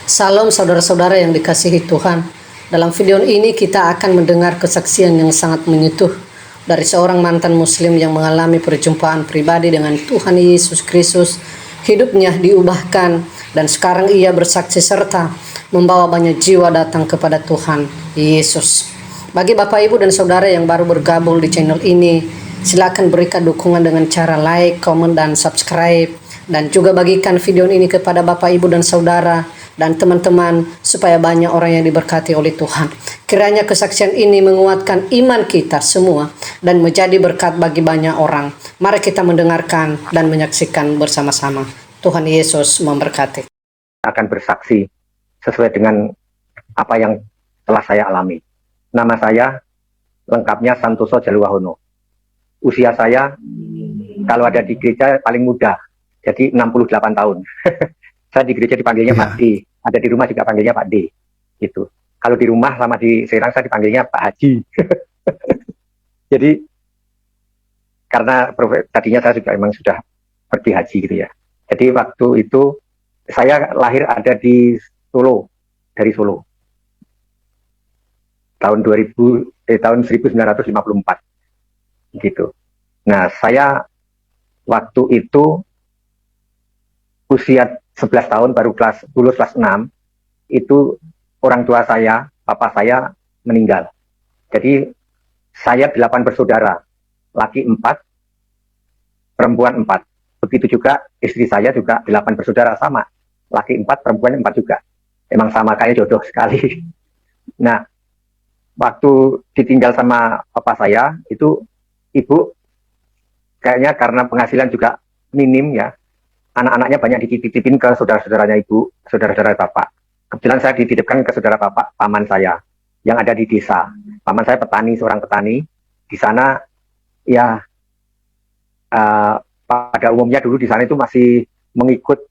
Salam saudara-saudara yang dikasihi Tuhan. Dalam video ini kita akan mendengar kesaksian yang sangat menyentuh dari seorang mantan muslim yang mengalami perjumpaan pribadi dengan Tuhan Yesus Kristus. Hidupnya diubahkan dan sekarang ia bersaksi serta membawa banyak jiwa datang kepada Tuhan Yesus. Bagi Bapak Ibu dan Saudara yang baru bergabung di channel ini, silakan berikan dukungan dengan cara like, komen, dan subscribe. Dan juga bagikan video ini kepada Bapak Ibu dan Saudara dan teman-teman supaya banyak orang yang diberkati oleh Tuhan. Kiranya kesaksian ini menguatkan iman kita semua dan menjadi berkat bagi banyak orang. Mari kita mendengarkan dan menyaksikan bersama-sama. Tuhan Yesus memberkati. Akan bersaksi sesuai dengan apa yang telah saya alami. Nama saya lengkapnya Santoso Jaluwahono. Usia saya kalau ada di gereja paling muda, jadi 68 tahun. Saya di gereja dipanggilnya Pak D, ada di rumah juga panggilnya Pak D, gitu. Kalau di rumah sama di Serang saya dipanggilnya Pak Haji. Jadi karena tadinya saya juga memang sudah pergi haji gitu ya. Jadi waktu itu saya lahir ada di Solo, dari Solo. Tahun 1954 gitu. Nah, saya waktu itu usia 11 tahun baru lulus kelas 6, itu orang tua saya, papa saya meninggal. Jadi saya 8 bersaudara, laki 4, perempuan 4. Begitu juga istri saya juga 8 bersaudara sama, laki 4, perempuan 4 juga. Emang sama kayak jodoh sekali. Nah, waktu ditinggal sama papa saya, itu ibu kayaknya karena penghasilan juga minim ya, anak-anaknya banyak dititipin ke saudara-saudaranya ibu, saudara-saudara bapak. Kebetulan saya dititipkan ke saudara bapak, paman saya, yang ada di desa. Paman saya petani, seorang petani. Di sana, ya, pada umumnya dulu di sana itu masih mengikut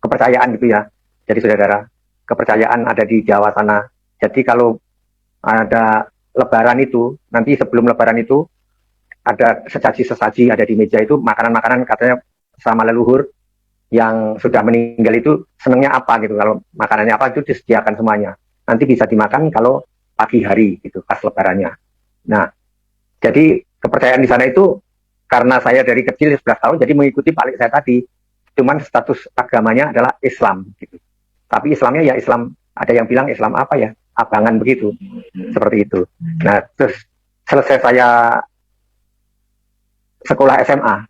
kepercayaan gitu ya. Jadi saudara, kepercayaan ada di Jawa sana. Jadi kalau ada lebaran itu, nanti sebelum lebaran itu, ada sesaji-sesaji ada di meja itu, makanan-makanan katanya sama leluhur yang sudah meninggal itu senangnya apa gitu. Kalau makanannya apa itu disediakan semuanya. Nanti bisa dimakan kalau pagi hari gitu, pas lebarannya. Nah, jadi kepercayaan di sana itu karena saya dari kecil 11 tahun jadi mengikuti balik saya tadi. Cuman status agamanya adalah Islam gitu. Tapi Islamnya ya Islam, ada yang bilang Islam apa ya? Abangan begitu. Seperti itu. Nah, terus selesai saya sekolah SMA.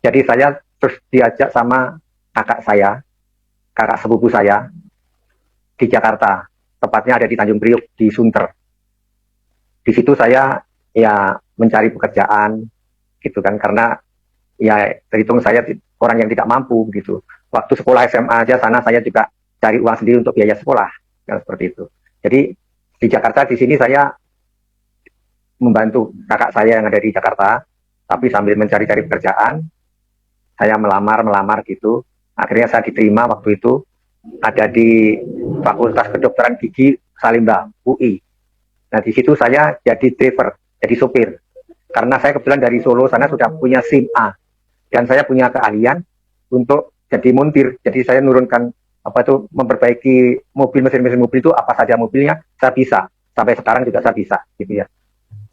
Jadi saya terus diajak sama kakak saya, kakak sepupu saya di Jakarta, tepatnya ada di Tanjung Priuk di Sunter. Di situ saya ya mencari pekerjaan gitu kan, karena ya terhitung saya orang yang tidak mampu gitu. Waktu sekolah SMA aja sana saya juga cari uang sendiri untuk biaya sekolah, kan seperti itu. Jadi di Jakarta di sini saya membantu kakak saya yang ada di Jakarta, tapi sambil mencari-cari pekerjaan, saya melamar gitu. Akhirnya saya diterima waktu itu ada di Fakultas Kedokteran Gigi Salimba, UI. Nah, di situ saya jadi driver, jadi sopir. Karena saya kebetulan dari Solo sana sudah punya SIM A. Dan saya punya keahlian untuk jadi montir. Jadi saya nurunkan memperbaiki mobil, mesin-mesin mobil itu apa saja mobilnya, saya bisa. Sampai sekarang juga saya bisa gitu ya.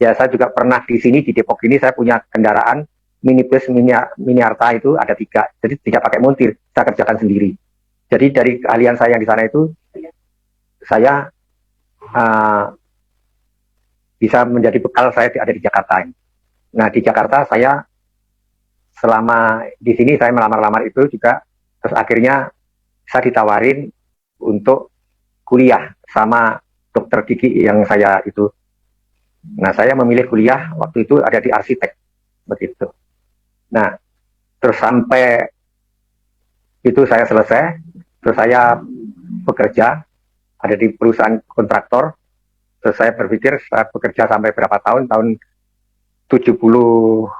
Ya, saya juga pernah di sini di Depok ini saya punya kendaraan minibus mini Arta itu ada 3, jadi tidak pakai montir, saya kerjakan sendiri. Jadi dari keahlian saya yang di sana itu, saya bisa menjadi bekal saya ada di Jakarta. Nah, di Jakarta saya selama di sini saya melamar-lamar itu juga, terus akhirnya saya ditawarin untuk kuliah sama dokter gigi yang saya itu. Nah, saya memilih kuliah waktu itu ada di arsitek, begitu. Nah, terus sampai itu saya selesai, terus saya bekerja, ada di perusahaan kontraktor, terus saya berpikir saya bekerja sampai berapa tahun, tahun 76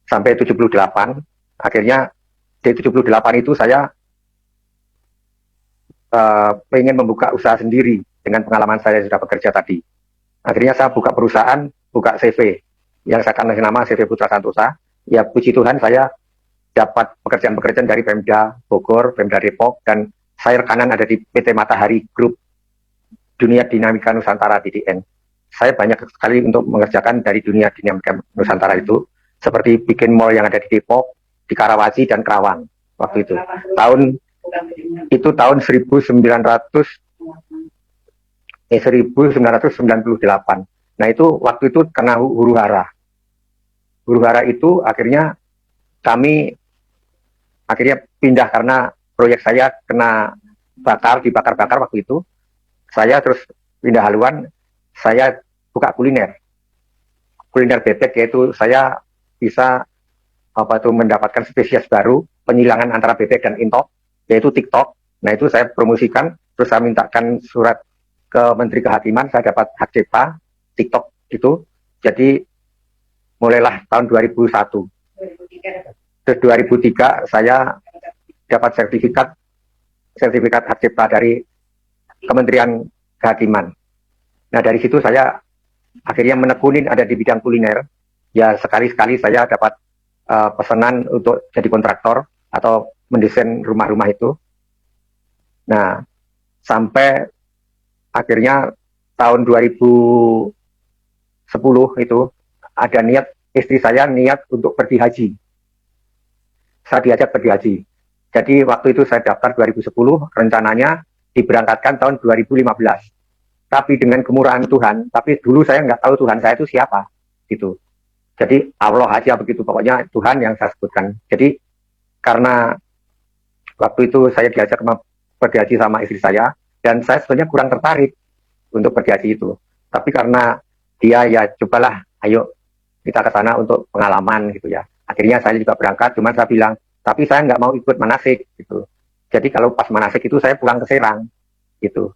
sampai 78, akhirnya di 78 itu saya pengen membuka usaha sendiri dengan pengalaman saya sudah bekerja tadi. Akhirnya saya buka perusahaan, buka CV, yang saya akan kasih nama CV Putra Santosa. Ya puji Tuhan saya dapat pekerjaan-pekerjaan dari Pemda Bogor, Pemda Depok, dan saya rekanan ada di PT Matahari Group Dunia Dinamika Nusantara DDN. Saya banyak sekali untuk mengerjakan dari dunia dinamika Nusantara itu, seperti bikin mall yang ada di Depok, di Karawaci dan Kerawang waktu itu. Tahun 1998. Nah itu waktu itu kena huru hara. Huru hara itu akhirnya kami pindah karena proyek saya kena dibakar-bakar waktu itu. Saya terus pindah haluan, saya buka kuliner bebek, yaitu saya bisa mendapatkan spesies baru penyilangan antara bebek dan intok, yaitu TikTok. Nah itu saya promosikan, terus saya mintakan surat ke Menteri Kehakiman, saya dapat hak cipta TikTok itu. Jadi mulailah tahun 2001. Terus 2003 saya dapat sertifikat hak cipta dari Kementerian Kehakiman. Nah dari situ saya akhirnya menekunin ada di bidang kuliner. Ya sekali-sekali saya dapat pesanan untuk jadi kontraktor atau mendesain rumah-rumah itu. Nah sampai akhirnya tahun 2010 itu ada istri saya niat untuk pergi haji. Saya diajak pergi haji. Jadi waktu itu saya daftar 2010, rencananya diberangkatkan tahun 2015. Tapi dengan kemurahan Tuhan, tapi dulu saya nggak tahu Tuhan saya itu siapa, gitu. Jadi Allah aja begitu, pokoknya Tuhan yang saya sebutkan. Jadi karena waktu itu saya diajak pergi haji sama istri saya, dan saya sebenarnya kurang tertarik untuk pergi haji itu. Tapi karena dia ya cobalah, ayo kita ke sana untuk pengalaman gitu ya. Akhirnya saya juga berangkat, cuman saya bilang, tapi saya nggak mau ikut manasik gitu. Jadi kalau pas manasik itu saya pulang ke Serang gitu.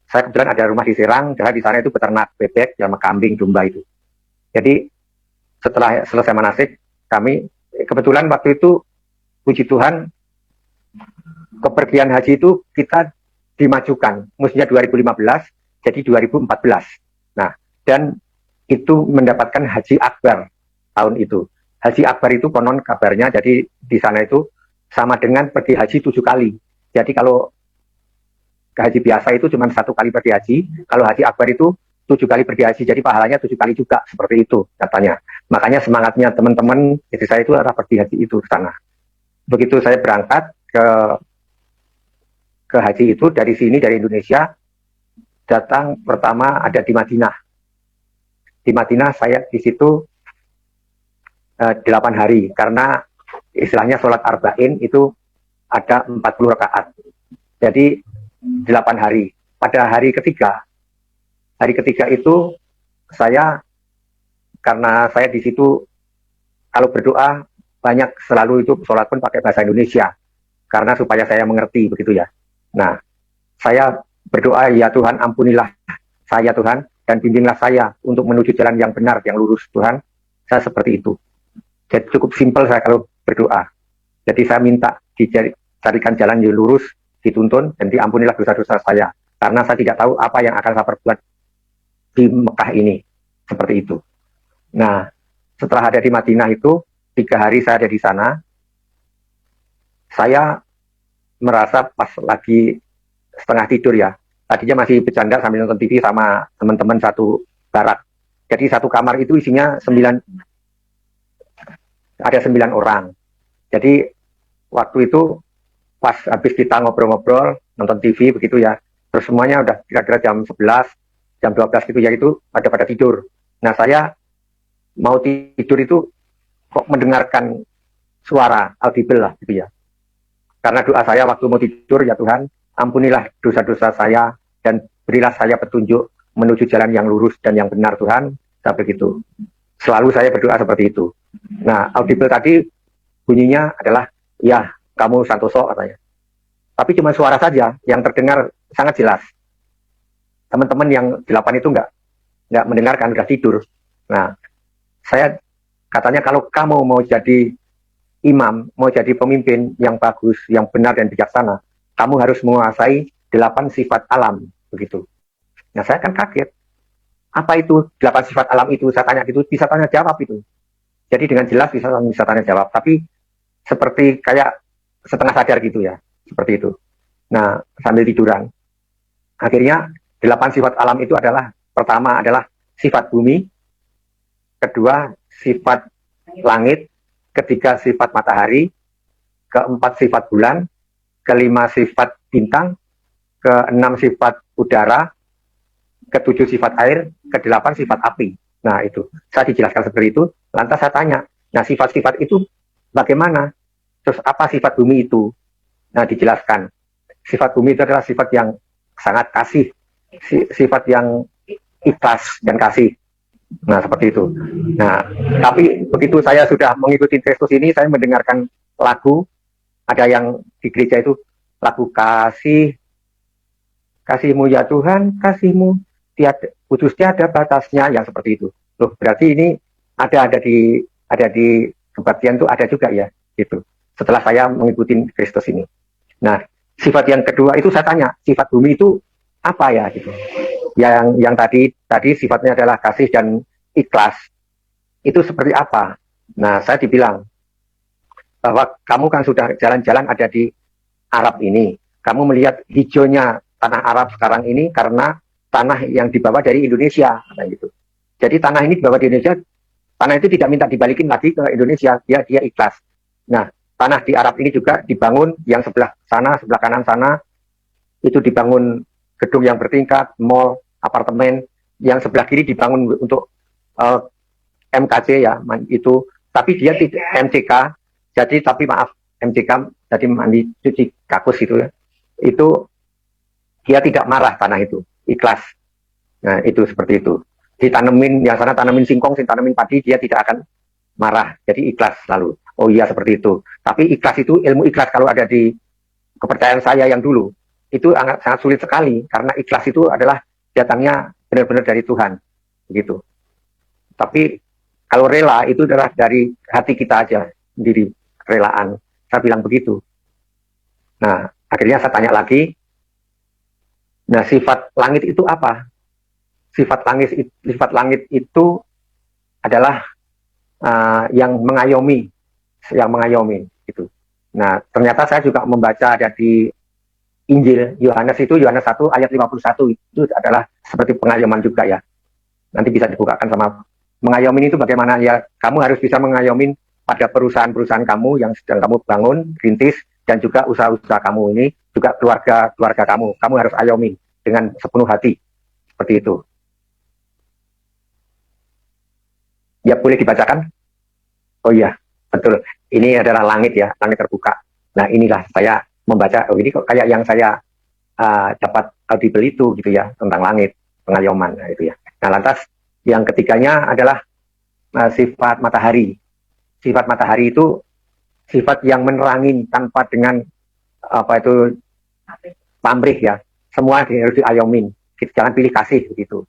Saya kebetulan ada rumah di Serang, saya di sana itu peternak bebek sama kambing, domba itu. Jadi setelah selesai manasik, kami kebetulan waktu itu puji Tuhan kepergian haji itu kita dimajukan, mestinya 2015 jadi 2014. Nah, dan itu mendapatkan haji akbar tahun itu. Haji akbar itu konon kabarnya, jadi di sana itu sama dengan pergi haji 7 kali. Jadi kalau haji biasa itu cuma 1 kali pergi haji, kalau haji akbar itu 7 kali pergi haji, jadi pahalanya 7 kali juga, seperti itu katanya. Makanya semangatnya teman-teman, jadi saya itu adalah pergi haji itu ke sana. Begitu saya berangkat ke haji itu dari sini, dari Indonesia, datang pertama ada di Madinah. Di Madinah saya di situ 8 hari, karena istilahnya sholat arba'in itu ada 40 rakaat. Jadi 8 hari. Pada hari ketiga itu saya, karena saya di situ kalau berdoa banyak selalu itu sholat pun pakai bahasa Indonesia, karena supaya saya mengerti begitu ya. Nah, saya berdoa, ya Tuhan ampunilah saya Tuhan, dan bimbinglah saya untuk menuju jalan yang benar, yang lurus Tuhan. Saya seperti itu. Jadi cukup simpel saya kalau berdoa. Jadi saya minta dicarikan jalan yang lurus, dituntun, dan diampunilah dosa-dosa saya. Karena saya tidak tahu apa yang akan saya perbuat di Mekah ini. Seperti itu. Nah, setelah ada di Madinah itu, 3 hari saya ada di sana, saya merasa pas lagi setengah tidur ya. Tadinya masih bercanda sambil nonton TV sama teman-teman satu barak. Jadi satu kamar itu isinya 9 orang. Jadi waktu itu pas habis kita ngobrol-ngobrol, nonton TV begitu ya, terus semuanya udah kira-kira jam 11, jam 12 gitu ya, itu pada tidur. Nah saya mau tidur itu kok mendengarkan suara audible lah gitu ya. Karena doa saya waktu mau tidur, ya Tuhan ampunilah dosa-dosa saya dan berilah saya petunjuk menuju jalan yang lurus dan yang benar Tuhan. Saya begitu. Selalu saya berdoa seperti itu. Nah, audible tadi bunyinya adalah, ya kamu Santoso katanya. Tapi cuma suara saja yang terdengar sangat jelas. Teman-teman yang 8 itu nggak mendengarkan, udah tidur. Nah, saya katanya kalau kamu mau jadi imam, mau jadi pemimpin yang bagus, yang benar dan bijaksana, kamu harus menguasai 8 sifat alam, begitu. Nah, saya kan kaget. Apa itu 8 sifat alam itu? Saya tanya gitu, bisa tanya jawab itu. Jadi dengan jelas bisa tanya jawab, tapi seperti kayak setengah sadar gitu ya, seperti itu. Nah, sambil tiduran. Akhirnya 8 sifat alam itu adalah, pertama adalah sifat bumi, kedua sifat langit, ketiga sifat matahari, keempat sifat bulan, kelima sifat bintang, keenam sifat udara, ketujuh sifat air, kedelapan sifat api. Nah itu, saya dijelaskan seperti itu, lantas saya tanya, nah sifat-sifat itu bagaimana? Terus apa sifat bumi itu? Nah dijelaskan, sifat bumi itu adalah sifat yang sangat kasih, sifat yang ikhlas dan kasih. Nah seperti itu. Nah tapi begitu saya sudah mengikuti Kristus ini, saya mendengarkan lagu, ada yang di gereja itu lagu kasihmu ya Tuhan, kasihmu putus tiada batasnya, yang seperti itu. Loh, berarti ini ada di kebaktian itu ada juga ya, gitu. Setelah saya mengikuti Kristus ini. Nah, sifat yang kedua itu saya tanya, sifat bumi itu apa ya, gitu. Yang tadi sifatnya adalah kasih dan ikhlas. Itu seperti apa? Nah, saya dibilang bahwa kamu kan sudah jalan-jalan ada di Arab ini. Kamu melihat hijaunya tanah Arab sekarang ini karena tanah yang dibawa dari Indonesia, gitu. Jadi tanah ini dibawa di Indonesia, tanah itu tidak minta dibalikin lagi ke Indonesia, dia ikhlas. Nah, tanah di Arab ini juga dibangun, yang sebelah sana, sebelah kanan sana, itu dibangun gedung yang bertingkat, mall, apartemen, yang sebelah kiri dibangun untuk MKC ya, itu, tapi dia tidak MCK, jadi tapi maaf, MCK, jadi mandi cuci kakus gitu ya, itu dia tidak marah tanah itu, ikhlas. Nah itu seperti itu. Ditanemin, yang sana tanemin singkong, tanemin padi, dia tidak akan marah. Jadi ikhlas selalu. Oh iya seperti itu. Tapi ikhlas itu, ilmu ikhlas kalau ada di kepercayaan saya yang dulu, itu sangat sulit sekali. Karena ikhlas itu adalah datangnya benar-benar dari Tuhan. Begitu. Tapi kalau rela itu adalah dari hati kita aja, sendiri, relaan. Saya bilang begitu. Nah, akhirnya saya tanya lagi, nah sifat langit itu apa? Sifat langit itu adalah yang mengayomi gitu. Nah, ternyata saya juga membaca ada di Injil Yohanes 1 ayat 51, itu adalah seperti pengayoman juga ya. Nanti bisa dibukakan sama mengayomin itu bagaimana ya, kamu harus bisa mengayomin pada perusahaan-perusahaan kamu yang sedang kamu bangun, rintis, dan juga usaha-usaha kamu ini, juga keluarga kamu harus ayomi dengan sepenuh hati, seperti itu. Ya, boleh dibacakan? Oh iya, betul. Ini adalah langit ya, langit terbuka. Nah, inilah saya membaca, oh ini kok kayak yang saya dapat audible itu gitu ya, tentang langit, pengayoman, nah, itu ya. Nah, lantas yang ketiganya adalah sifat matahari. Sifat matahari itu sifat yang menerangi tanpa dengan apa itu pamrih ya. Semua harus diayomin. Jangan pilih kasih begitu.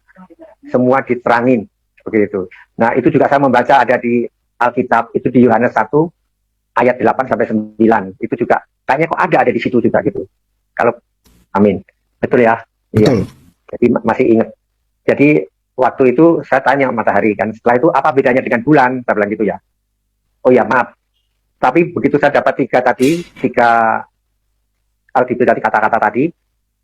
Semua diterangin seperti itu. Nah, itu juga saya membaca ada di Alkitab, itu di Yohanes 1 ayat 8 sampai 9. Itu juga kayaknya kok ada di situ juga gitu. Kalau amin. Betul ya? Iya. Jadi masih ingat. Jadi waktu itu saya tanya matahari kan, setelah itu apa bedanya dengan bulan? Saya bilang gitu ya. Oh ya, maaf. Tapi begitu saya dapat tiga kata-kata tadi,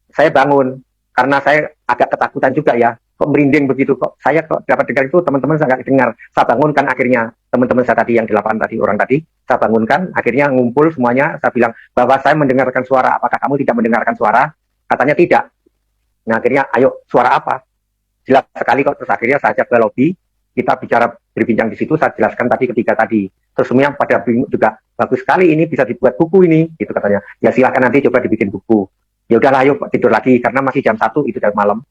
saya bangun karena saya agak ketakutan juga ya. Kok merinding begitu, kok saya kok dapat dengar itu, teman-teman saya nggak dengar. Saya bangunkan akhirnya teman-teman saya tadi yang 8 orang tadi, saya bangunkan, akhirnya ngumpul semuanya, saya bilang bahwa saya mendengarkan suara, apakah kamu tidak mendengarkan suara? Katanya tidak. Nah akhirnya ayo suara apa? Jelas sekali kok. Terus akhirnya saya ajak ke lobby, kita berbincang di situ, saya jelaskan tadi ketiga tadi. Terus semuanya pada bingung juga, bagus sekali ini bisa dibuat buku ini, gitu katanya. Ya silakan nanti coba dibikin buku. Ya udahlah ayo tidur lagi karena masih jam 1 itu dari malam.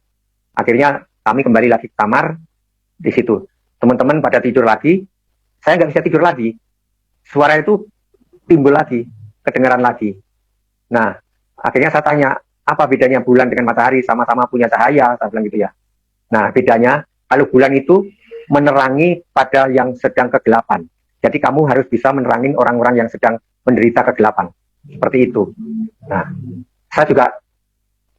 Akhirnya kami kembali lagi ke kamar di situ. Teman-teman pada tidur lagi, saya nggak bisa tidur lagi. Suara itu timbul lagi, kedengaran lagi. Nah, akhirnya saya tanya, apa bedanya bulan dengan matahari? Sama-sama punya cahaya, saya bilang gitu ya. Nah, bedanya kalau bulan itu menerangi pada yang sedang kegelapan. Jadi kamu harus bisa menerangi orang-orang yang sedang menderita kegelapan. Seperti itu. Nah, saya juga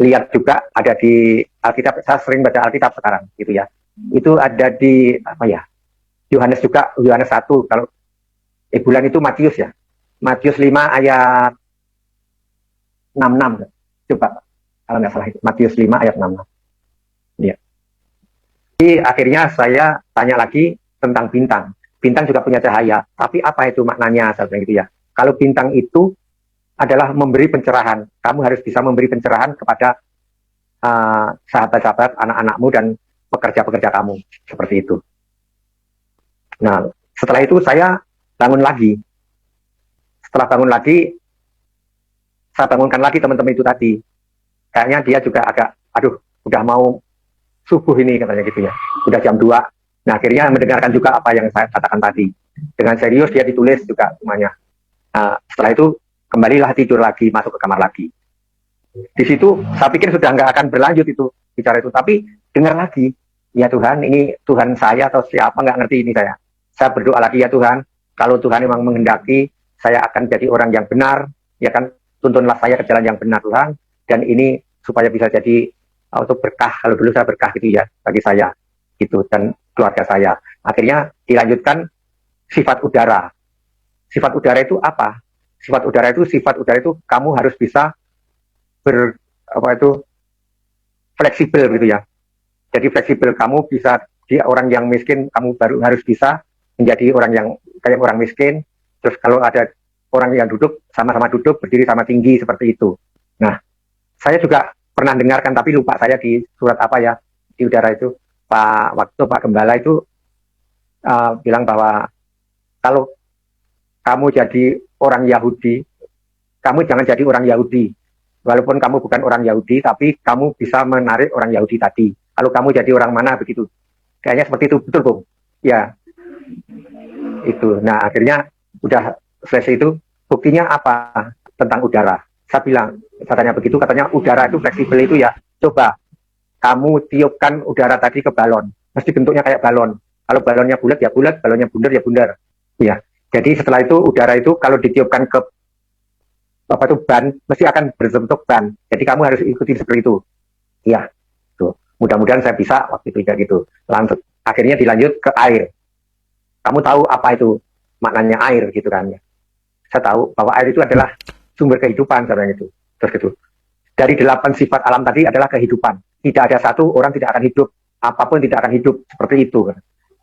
lihat juga ada di Alkitab, saya sering baca Alkitab sekarang gitu ya. Itu ada di apa ya? Yohanes juga, Yohanes 1 kalau bulan itu Matius ya. Matius 5 ayat 66. Coba kalau nggak salah Matius 5 ayat 6. Ya. Jadi akhirnya saya tanya lagi tentang bintang. Bintang juga punya cahaya, tapi apa itu maknanya seperti itu ya? Kalau bintang itu adalah memberi pencerahan. Kamu harus bisa memberi pencerahan kepada sahabat-sahabat, anak-anakmu dan pekerja-pekerja kamu, seperti itu. Nah, setelah itu saya bangun lagi. Setelah bangun lagi, saya bangunkan lagi teman-teman itu tadi. Kayaknya dia juga agak, aduh, udah mau subuh ini katanya gitu ya. Udah jam 2. Nah, akhirnya mendengarkan juga apa yang saya katakan tadi. Dengan serius dia ditulis juga semuanya. Setelah itu kembalilah tidur lagi, masuk ke kamar lagi. Di situ saya pikir sudah nggak akan berlanjut itu bicara itu, tapi dengar lagi, ya Tuhan, ini Tuhan saya atau siapa nggak ngerti ini saya. Saya berdoa lagi, ya Tuhan, kalau Tuhan memang menghendaki saya akan jadi orang yang benar, ya kan, tuntunlah saya ke jalan yang benar Tuhan, dan ini supaya bisa jadi untuk berkah. Kalau dulu saya berkah gitu ya bagi saya gitu dan keluarga saya. Akhirnya dilanjutkan sifat udara. Sifat udara itu apa? Sifat udara itu kamu harus bisa fleksibel gitu ya. Jadi fleksibel, kamu bisa di orang yang miskin, kamu baru harus bisa menjadi orang yang kayak orang miskin. Terus kalau ada orang yang duduk, sama-sama duduk, berdiri sama tinggi, seperti itu. Nah, saya juga pernah dengarkan, tapi lupa saya di surat apa ya, di udara itu, Pak Gembala itu bilang bahwa kalau kamu jadi orang Yahudi, kamu jangan jadi orang Yahudi. Walaupun kamu bukan orang Yahudi, tapi kamu bisa menarik orang Yahudi tadi. Kalau kamu jadi orang mana begitu. Kayaknya seperti itu, betul Bung? Ya, itu. Nah, akhirnya udah selesai itu. Buktinya apa tentang udara? Saya bilang, katanya begitu, katanya udara itu fleksibel itu ya. Coba, kamu tiupkan udara tadi ke balon. Mesti bentuknya kayak balon. Kalau balonnya bulat ya bulat, balonnya bundar ya bundar. Ya, jadi setelah itu udara itu kalau ditiupkan ke ban, mesti akan berbentuk ban. Jadi kamu harus ikuti seperti itu. Iya, tuh. Mudah-mudahan saya bisa waktu itu kayak gitu. Lanjut, akhirnya dilanjut ke air. Kamu tahu apa itu maknanya air gitu kan ya? Saya tahu bahwa air itu adalah sumber kehidupan sebenarnya itu. Terus gitu. Dari 8 sifat alam tadi adalah kehidupan. Tidak ada satu orang tidak akan hidup, apapun tidak akan hidup seperti itu.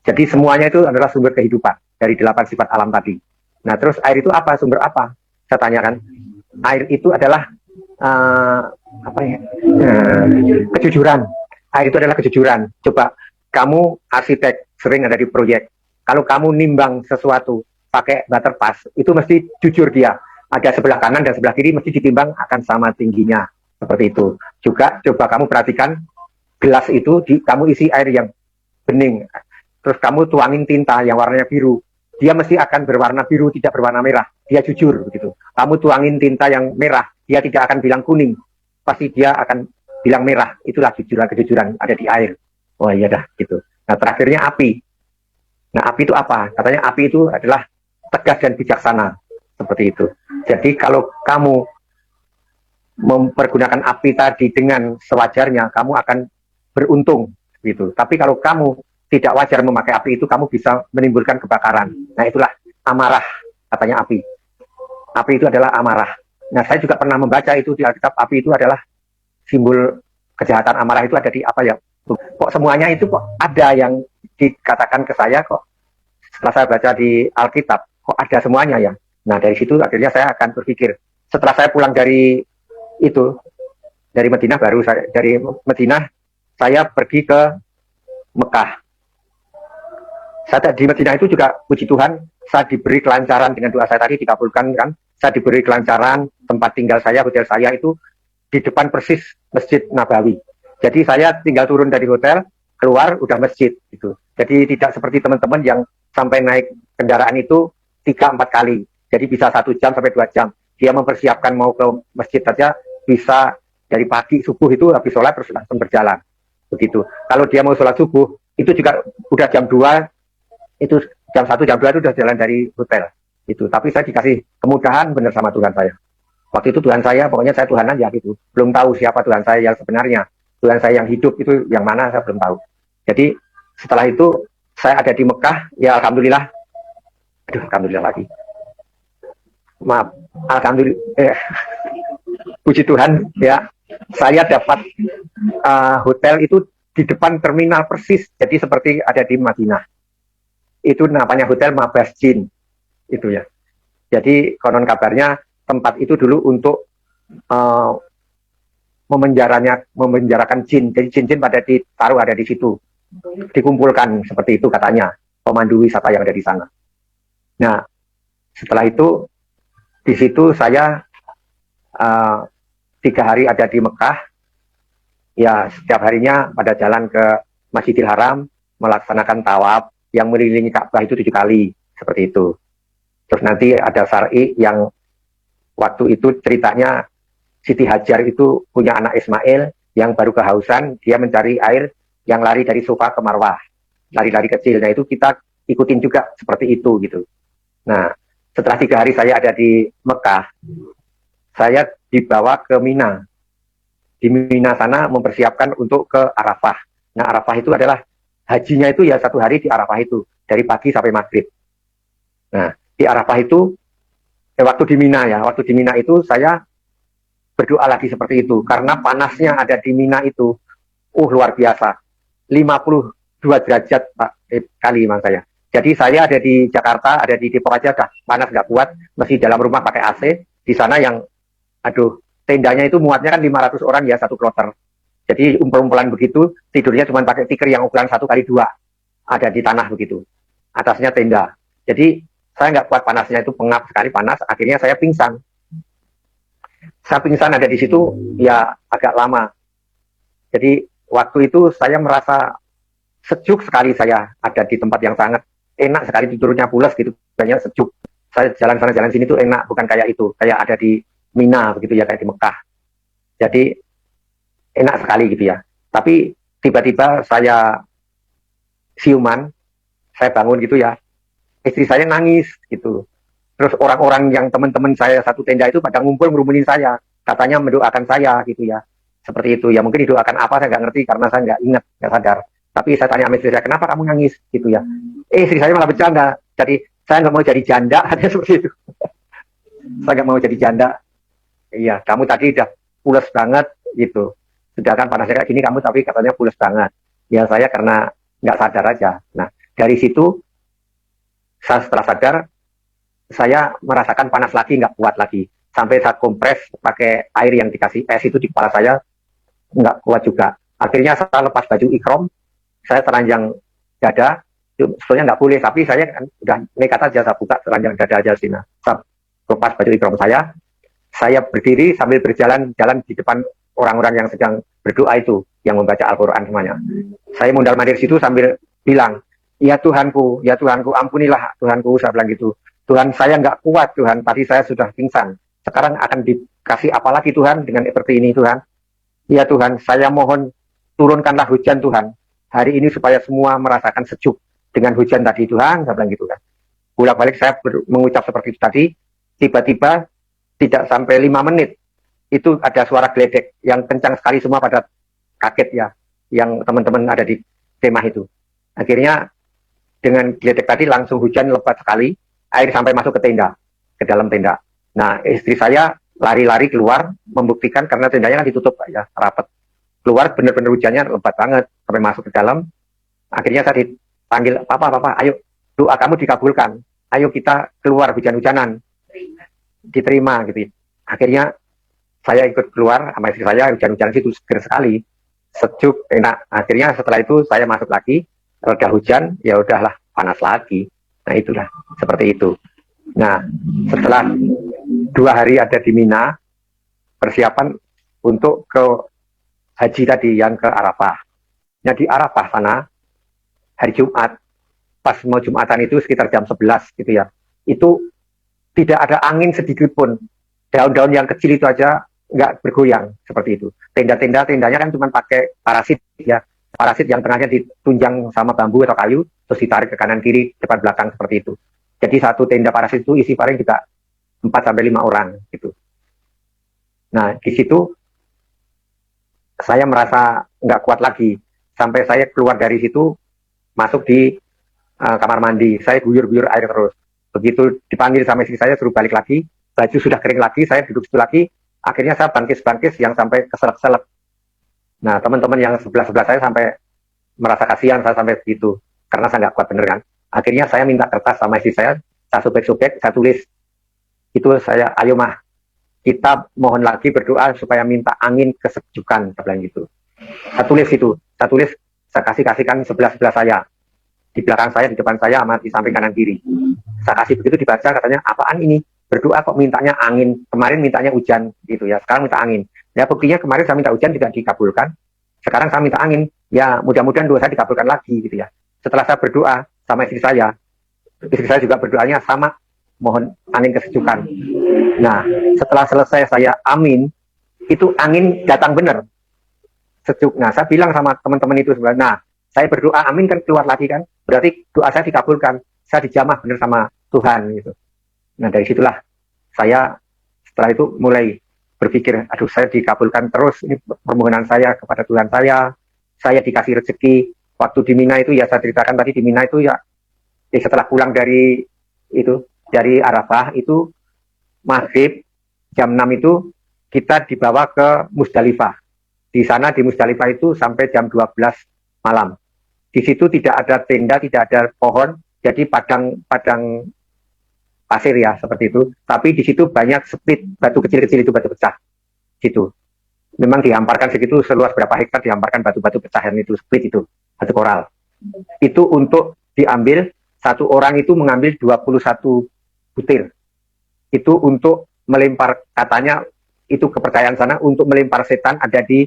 Jadi semuanya itu adalah sumber kehidupan dari 8 sifat alam tadi. Nah, terus air itu apa? Sumber apa? Saya tanyakan. Air itu adalah kejujuran. Air itu adalah kejujuran. Coba kamu arsitek sering ada di proyek. Kalau kamu nimbang sesuatu pakai butterpass, itu mesti jujur dia. Ada sebelah kanan dan sebelah kiri mesti ditimbang akan sama tingginya. Seperti itu. Juga coba kamu perhatikan gelas itu kamu isi air yang bening. Terus kamu tuangin tinta yang warnanya biru. Dia mesti akan berwarna biru, tidak berwarna merah. Dia jujur begitu. Kamu tuangin tinta yang merah, dia tidak akan bilang kuning. Pasti dia akan bilang merah. Itulah kejujuran ada di air. Oh iya dah gitu. Nah, terakhirnya api. Nah, api itu apa? Katanya api itu adalah tegas dan bijaksana. Seperti itu. Jadi kalau kamu mempergunakan api tadi dengan sewajarnya, kamu akan beruntung gitu. Tapi kalau kamu tidak wajar memakai api itu, kamu bisa menimbulkan kebakaran. Nah, itulah amarah, katanya api. Api itu adalah amarah. Nah, saya juga pernah membaca itu di Alkitab, api itu adalah simbol kejahatan. Amarah itu ada di apa ya? Kok semuanya itu kok ada yang dikatakan ke saya kok. Setelah saya baca di Alkitab, kok ada semuanya ya? Nah, dari situ akhirnya saya akan berpikir. Setelah saya pulang dari itu, dari Madinah, dari Madinah, saya pergi ke Mekah. Saya di Madinah itu juga, puji Tuhan, saya diberi kelancaran dengan doa saya tadi dikabulkan kan. Saya diberi kelancaran, tempat tinggal saya, hotel saya itu di depan persis Masjid Nabawi. Jadi saya tinggal turun dari hotel, keluar udah masjid gitu. Jadi tidak seperti teman-teman yang sampai naik kendaraan itu 3-4 kali. Jadi bisa 1 jam sampai 2 jam. Dia mempersiapkan mau ke masjid saja bisa dari pagi subuh itu habis sholat terus langsung berjalan. Begitu. Kalau dia mau sholat subuh itu juga udah jam 2, itu jam 1, jam 2 itu udah jalan dari hotel. Itu. Tapi saya dikasih kemudahan benar sama Tuhan saya. Waktu itu Tuhan saya, pokoknya saya Tuhan aja gitu. Belum tahu siapa Tuhan saya yang sebenarnya. Tuhan saya yang hidup itu yang mana saya belum tahu. Jadi setelah itu saya ada di Mekah, ya alhamdulillah. Alhamdulillah lagi. Maaf, alhamdulillah. Puji Tuhan ya, saya dapat hotel itu di depan terminal persis, jadi seperti ada di Madinah. Itu namanya Hotel Mabas Jin, itu ya. Jadi konon kabarnya tempat itu dulu untuk memenjarakan jin. Jadi jin-jin pada ditaruh ada di situ, dikumpulkan seperti itu katanya pemandu wisata yang ada di sana. Nah, setelah itu di situ saya 3 hari ada di Mekah. Ya, setiap harinya pada jalan ke Masjidil Haram melaksanakan tawaf yang mengelilingi Ka'bah itu 7 kali seperti itu. Terus nanti ada syar'i yang waktu itu ceritanya Siti Hajar itu punya anak Ismail yang baru kehausan, dia mencari air yang lari dari Sofa ke Marwah, lari-lari kecil. Nah itu kita ikutin juga seperti itu gitu. Nah setelah 3 hari saya ada di Mekah, saya dibawa ke Mina. Di Mina sana mempersiapkan untuk ke Arafah. Nah Arafah itu adalah hajinya itu ya 1 hari di Arafah itu, dari pagi sampai maghrib. Nah di Arafah itu, waktu di Mina ya, waktu di Mina itu saya berdoa lagi seperti itu, karena panasnya ada di Mina itu, luar biasa, 52 derajat Pak, kali Mas saya. Jadi saya ada di Jakarta, ada di Depok aja dah panas nggak kuat, mesti dalam rumah pakai AC. Di sana yang, aduh, tendanya itu muatnya kan 500 orang ya, 1 kloter. Jadi umpel-umpelan begitu, tidurnya cuma pakai tikar yang ukuran 1x2, ada di tanah begitu. Atasnya tenda. Jadi saya nggak kuat panasnya, itu pengap sekali panas, akhirnya saya pingsan. Saya pingsan ada di situ ya agak lama. Jadi waktu itu saya merasa sejuk sekali, saya ada di tempat yang sangat enak sekali, tidurnya pulas gitu, banyak sejuk. Saya jalan sana jalan sini tuh enak, bukan kayak itu, kayak ada di Mina begitu ya, kayak di Mekah. Jadi enak sekali gitu ya. Tapi tiba-tiba saya siuman, saya bangun gitu ya, istri saya nangis gitu. Terus orang-orang yang teman-teman saya satu tenda itu pada ngumpul ngerumunin saya, katanya mendoakan saya gitu ya. Seperti itu ya, mungkin didoakan apa saya nggak ngerti karena saya nggak ingat, nggak sadar. Tapi saya tanya sama istri saya, kenapa kamu nangis gitu ya? Istri saya malah bercanda. Jadi saya nggak mau jadi janda, katanya seperti itu. Saya nggak mau jadi janda. Iya, kamu tadi udah pules banget gitu. Sedangkan panasnya kayak gini kamu tapi katanya pules banget. Ya saya karena nggak sadar aja. Nah dari situ saya setelah sadar, saya merasakan panas lagi, nggak kuat lagi. Sampai saat kompres pakai air yang dikasih es itu di kepala saya, nggak kuat juga. Akhirnya saya lepas baju ikrom, saya telanjang dada. Sebetulnya nggak boleh, tapi saya kan udah nekat aja, saya buka telanjang dada aja sih. Nah, saya lepas baju ikrom saya berdiri sambil berjalan-jalan di depan orang-orang yang sedang berdoa itu, yang membaca Al-Quran semuanya. Saya mondar mandir situ sambil bilang, ya Tuhanku, ampunilah Tuhanku, saya bilang gitu. Tuhan, saya nggak kuat Tuhan, tadi saya sudah pingsan. Sekarang akan dikasih apa lagi Tuhan dengan seperti ini Tuhan? Ya Tuhan, saya mohon turunkanlah hujan Tuhan. Hari ini supaya semua merasakan sejuk dengan hujan tadi Tuhan, saya bilang gitu kan. Bolak-balik saya mengucap seperti itu tadi, tiba-tiba tidak sampai 5 menit, itu ada suara geledek yang kencang sekali, semua pada kaget ya, yang teman-teman ada di kemah itu. Akhirnya dengan geledek tadi langsung hujan lebat sekali, air sampai masuk ke tenda, ke dalam tenda. Nah, istri saya lari-lari keluar, membuktikan karena tendanya kan ditutup ya, rapat. Keluar benar-benar hujannya lebat banget, sampai masuk ke dalam. Akhirnya saya dipanggil, Papa, ayo doa kamu dikabulkan. Ayo kita keluar hujan-hujanan. Diterima gitu. Akhirnya saya ikut keluar sama istri saya, hujan-hujanan itu seger sekali. Sejuk, enak. Akhirnya setelah itu saya masuk lagi, udah hujan, ya udahlah panas lagi. Nah itulah seperti itu. Nah setelah 2 hari ada di Mina, persiapan untuk ke haji tadi yang ke Arafah. Nah di Arafah sana hari Jumat, pas mau Jumatan itu sekitar jam 11 gitu ya, itu tidak ada angin sedikit pun. Daun-daun yang kecil itu aja nggak bergoyang seperti itu. Tendanya kan cuma pakai parasit ya, parasit yang tengahnya ditunjang sama bambu atau kayu, terus ditarik ke kanan kiri, depan belakang seperti itu. Jadi satu tenda parasit itu isi paling juga 4-5 orang gitu. Nah di situ saya merasa nggak kuat lagi, sampai saya keluar dari situ, masuk di kamar mandi, saya guyur-guyur air terus. Begitu dipanggil sama istri saya suruh balik lagi, baju sudah kering lagi, saya duduk situ lagi, Akhirnya saya bangkis-bangkis yang sampai keselak-selak. Nah, teman-teman yang sebelah-sebelah saya sampai merasa kasihan saya sampai begitu. Karena saya nggak kuat bener kan. Akhirnya saya minta kertas sama istri saya sobek-sobek, saya tulis. Itu saya, ayo mah, kita mohon lagi berdoa supaya minta angin kesejukan, saya bilang gitu. Saya tulis, saya kasihkan sebelah-sebelah saya. Di belakang saya, di depan saya, sama di samping kanan kiri. Saya kasih begitu, dibaca, katanya, apaan ini? Berdoa kok mintanya angin, kemarin mintanya hujan, gitu ya, sekarang minta angin. Ya buktinya kemarin saya minta hujan tidak dikabulkan, sekarang saya minta angin, ya mudah-mudahan doa saya dikabulkan lagi, gitu ya. Setelah saya berdoa sama istri saya juga berdoanya sama, mohon angin kesejukan. Nah, setelah selesai saya amin, itu angin datang benar, sejuk. Nah, saya bilang sama teman-teman itu sebenarnya, nah, saya berdoa amin kan keluar lagi kan, berarti doa saya dikabulkan, saya dijamah benar sama Tuhan, gitu. Nah, dari situlah saya setelah itu mulai berpikir, aduh, saya dikabulkan terus, ini permohonan saya kepada Tuhan saya dikasih rezeki. Waktu di Mina itu ya saya ceritakan tadi, di Mina itu ya setelah pulang dari Arafah itu maghrib jam 6 itu kita dibawa ke Musdalifah. Di sana di Musdalifah itu sampai jam 12 malam. Di situ tidak ada tenda, tidak ada pohon, jadi padang pasir ya seperti itu. Tapi di situ banyak split batu kecil-kecil, itu batu pecah. Situ memang dihamparkan segitu, seluas berapa hektar dihamparkan batu-batu pecahan itu, split itu, batu koral. Itu untuk diambil, satu orang itu mengambil 21 butir. Itu untuk melempar, katanya itu kepercayaan sana, untuk melempar setan ada di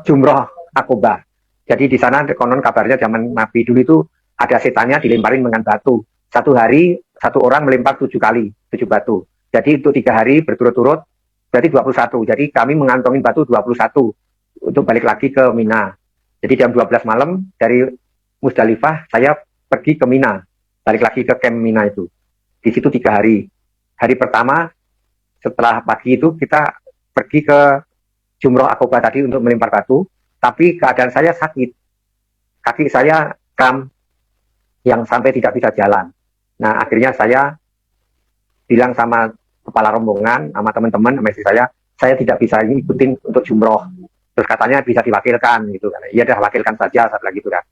Jumroh Aqobah. Jadi di sana konon kabarnya zaman Nabi dulu itu ada setannya dilemparin dengan batu. Satu hari satu orang melempar 7 kali 7 batu. Jadi untuk 3 hari berturut-turut berarti 21. Jadi kami mengantongin batu 21 untuk balik lagi ke Mina. Jadi jam 12 malam dari Musdalifah saya pergi ke Mina, balik lagi ke camp Mina itu. Di situ 3 hari. Hari pertama setelah pagi itu kita pergi ke Jumroh Aqobah tadi untuk melempar batu, tapi keadaan saya sakit. Kaki saya kram yang sampai tidak bisa jalan. Nah, akhirnya saya bilang sama kepala rombongan, sama teman-teman, sama istri saya tidak bisa ikutin untuk jumroh. Terus katanya bisa diwakilkan gitu kan. Iya dah, wakilkan saja, saat lagi itu kan.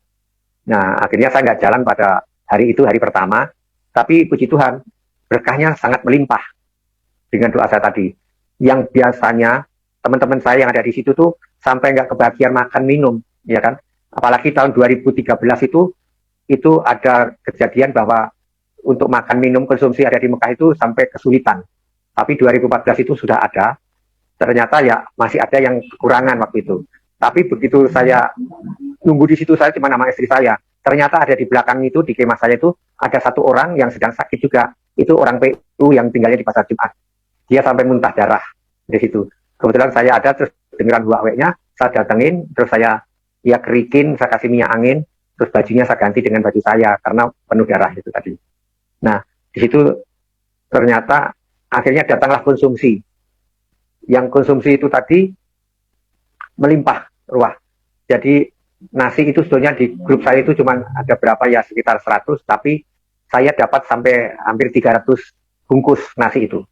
Nah, akhirnya saya nggak jalan pada hari itu, hari pertama. Tapi puji Tuhan, berkahnya sangat melimpah dengan doa saya tadi. Yang biasanya teman-teman saya yang ada di situ tuh sampai nggak kebagian makan minum, ya kan? Apalagi tahun 2013 itu ada kejadian bahwa untuk makan minum konsumsi ada di Mekah itu sampai kesulitan. Tapi 2014 itu sudah ada. Ternyata ya masih ada yang kekurangan waktu itu. Tapi begitu saya nunggu di situ, saya cuma nama istri saya. Ternyata ada di belakang itu, di kemah saya itu, ada satu orang yang sedang sakit juga. Itu orang PU yang tinggalnya di Pasar Jumat. Dia sampai muntah darah di situ. Kebetulan saya ada, terus dengeran huawei-nya, saya datengin, terus saya kerikin, saya kasih minyak angin, terus bajunya saya ganti dengan baju saya, karena penuh darah itu tadi. Nah, di situ ternyata akhirnya datanglah konsumsi. Yang konsumsi itu tadi melimpah ruah. Jadi nasi itu sebetulnya di grup saya itu cuma ada berapa ya, sekitar 100, tapi saya dapat sampai hampir 300 bungkus nasi itu.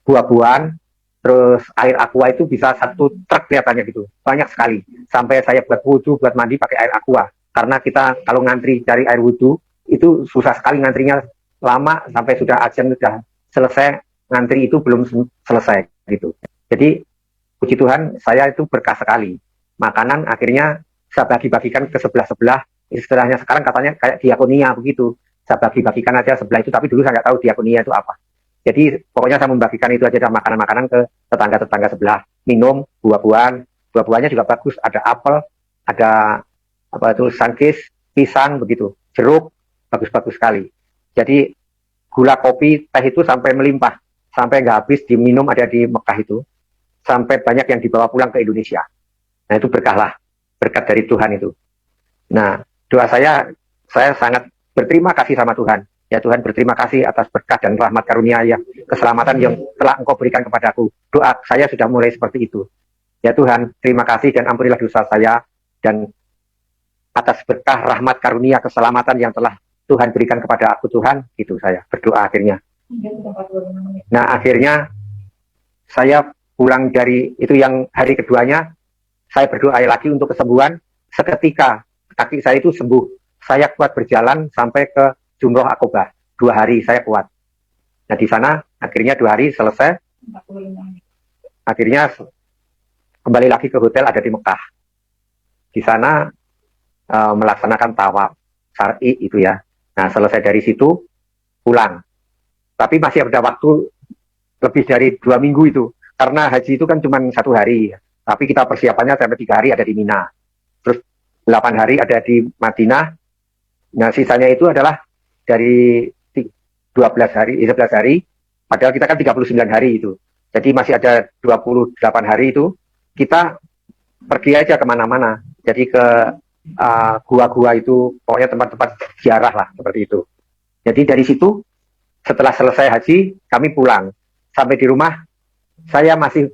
Buah-buahan, terus air aqua itu bisa 1 truk kelihatannya gitu. Banyak sekali. Sampai saya buat wudhu, buat mandi pakai air aqua. Karena kita kalau ngantri cari air wudhu, itu susah sekali ngantrinya, lama sampai sudah azan sudah selesai, ngantri itu belum selesai gitu. Jadi puji Tuhan saya itu berkah sekali. Makanan akhirnya saya bagi-bagikan ke sebelah-sebelah. Istilahnya sekarang katanya kayak diakonia begitu. Saya bagi-bagikan aja sebelah itu, tapi dulu saya nggak tahu diakonia itu apa. Jadi pokoknya saya membagikan itu aja, makanan-makanan ke tetangga-tetangga sebelah. Minum, buah-buahan. Buah-buahannya juga bagus. Ada apel, ada apa itu, sangkis, pisang begitu. Jeruk, bagus-bagus sekali. Jadi gula, kopi, teh itu sampai melimpah. Sampai nggak habis diminum ada di Mekah itu. Sampai banyak yang dibawa pulang ke Indonesia. Nah itu berkahlah. Berkat dari Tuhan itu. Nah doa saya sangat berterima kasih sama Tuhan. Ya Tuhan, berterima kasih atas berkah dan rahmat karunia ya, keselamatan yang telah Engkau berikan kepadaku. Doa saya sudah mulai seperti itu. Ya Tuhan, terima kasih dan ampunilah dosa saya, dan atas berkah rahmat karunia keselamatan yang telah Tuhan berikan kepada aku Tuhan, itu saya berdoa akhirnya. Nah, akhirnya saya pulang dari itu, yang hari keduanya saya berdoa lagi untuk kesembuhan. Seketika kaki saya itu sembuh. Saya kuat berjalan sampai ke Jumroh Aqobah. 2 hari saya kuat. Nah, di sana akhirnya 2 hari selesai. Akhirnya kembali lagi ke hotel ada di Mekah. Di sana melaksanakan tawaf syar'i itu ya. Nah, selesai dari situ pulang. Tapi masih ada waktu lebih dari 2 minggu itu. Karena haji itu kan cuma 1 hari. Tapi kita persiapannya sampai 3 hari ada di Mina. Terus 8 hari ada di Madinah. Nah, sisanya itu adalah dari 11 hari. Padahal kita kan 39 hari itu. Jadi masih ada 28 hari itu. Kita pergi aja kemana-mana. Jadi ke gua-gua itu, pokoknya tempat-tempat ziarah lah, seperti itu. Jadi dari situ, setelah selesai haji, kami pulang. Sampai di rumah, saya masih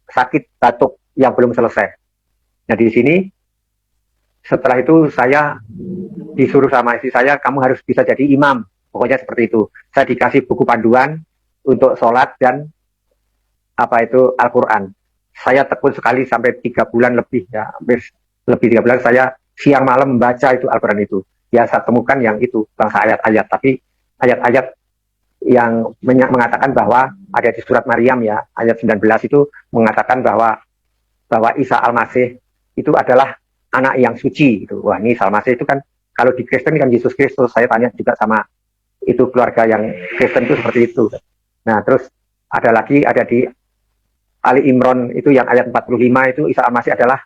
sakit batuk yang belum selesai. Nah, di sini, setelah itu saya disuruh sama istri saya, kamu harus bisa jadi imam. Pokoknya seperti itu. Saya dikasih buku panduan untuk sholat dan Al-Quran. Saya tekun sekali sampai 3 bulan lebih ya, hampir lebih 3 bulan saya siang malam membaca itu Al-Quran itu. Ya, saya temukan yang itu bangsa ayat-ayat, tapi ayat-ayat yang mengatakan bahwa ada di surat Maryam ya, ayat 19 itu mengatakan bahwa Isa Al-Masih itu adalah anak yang suci gitu. Wah, ini Isa Al-Masih itu kan kalau di Kristen kan Yesus Kristus. Saya tanya juga sama itu keluarga yang Kristen itu seperti itu. Nah, terus ada di Ali Imran itu yang ayat 45 itu Isa Al-Masih adalah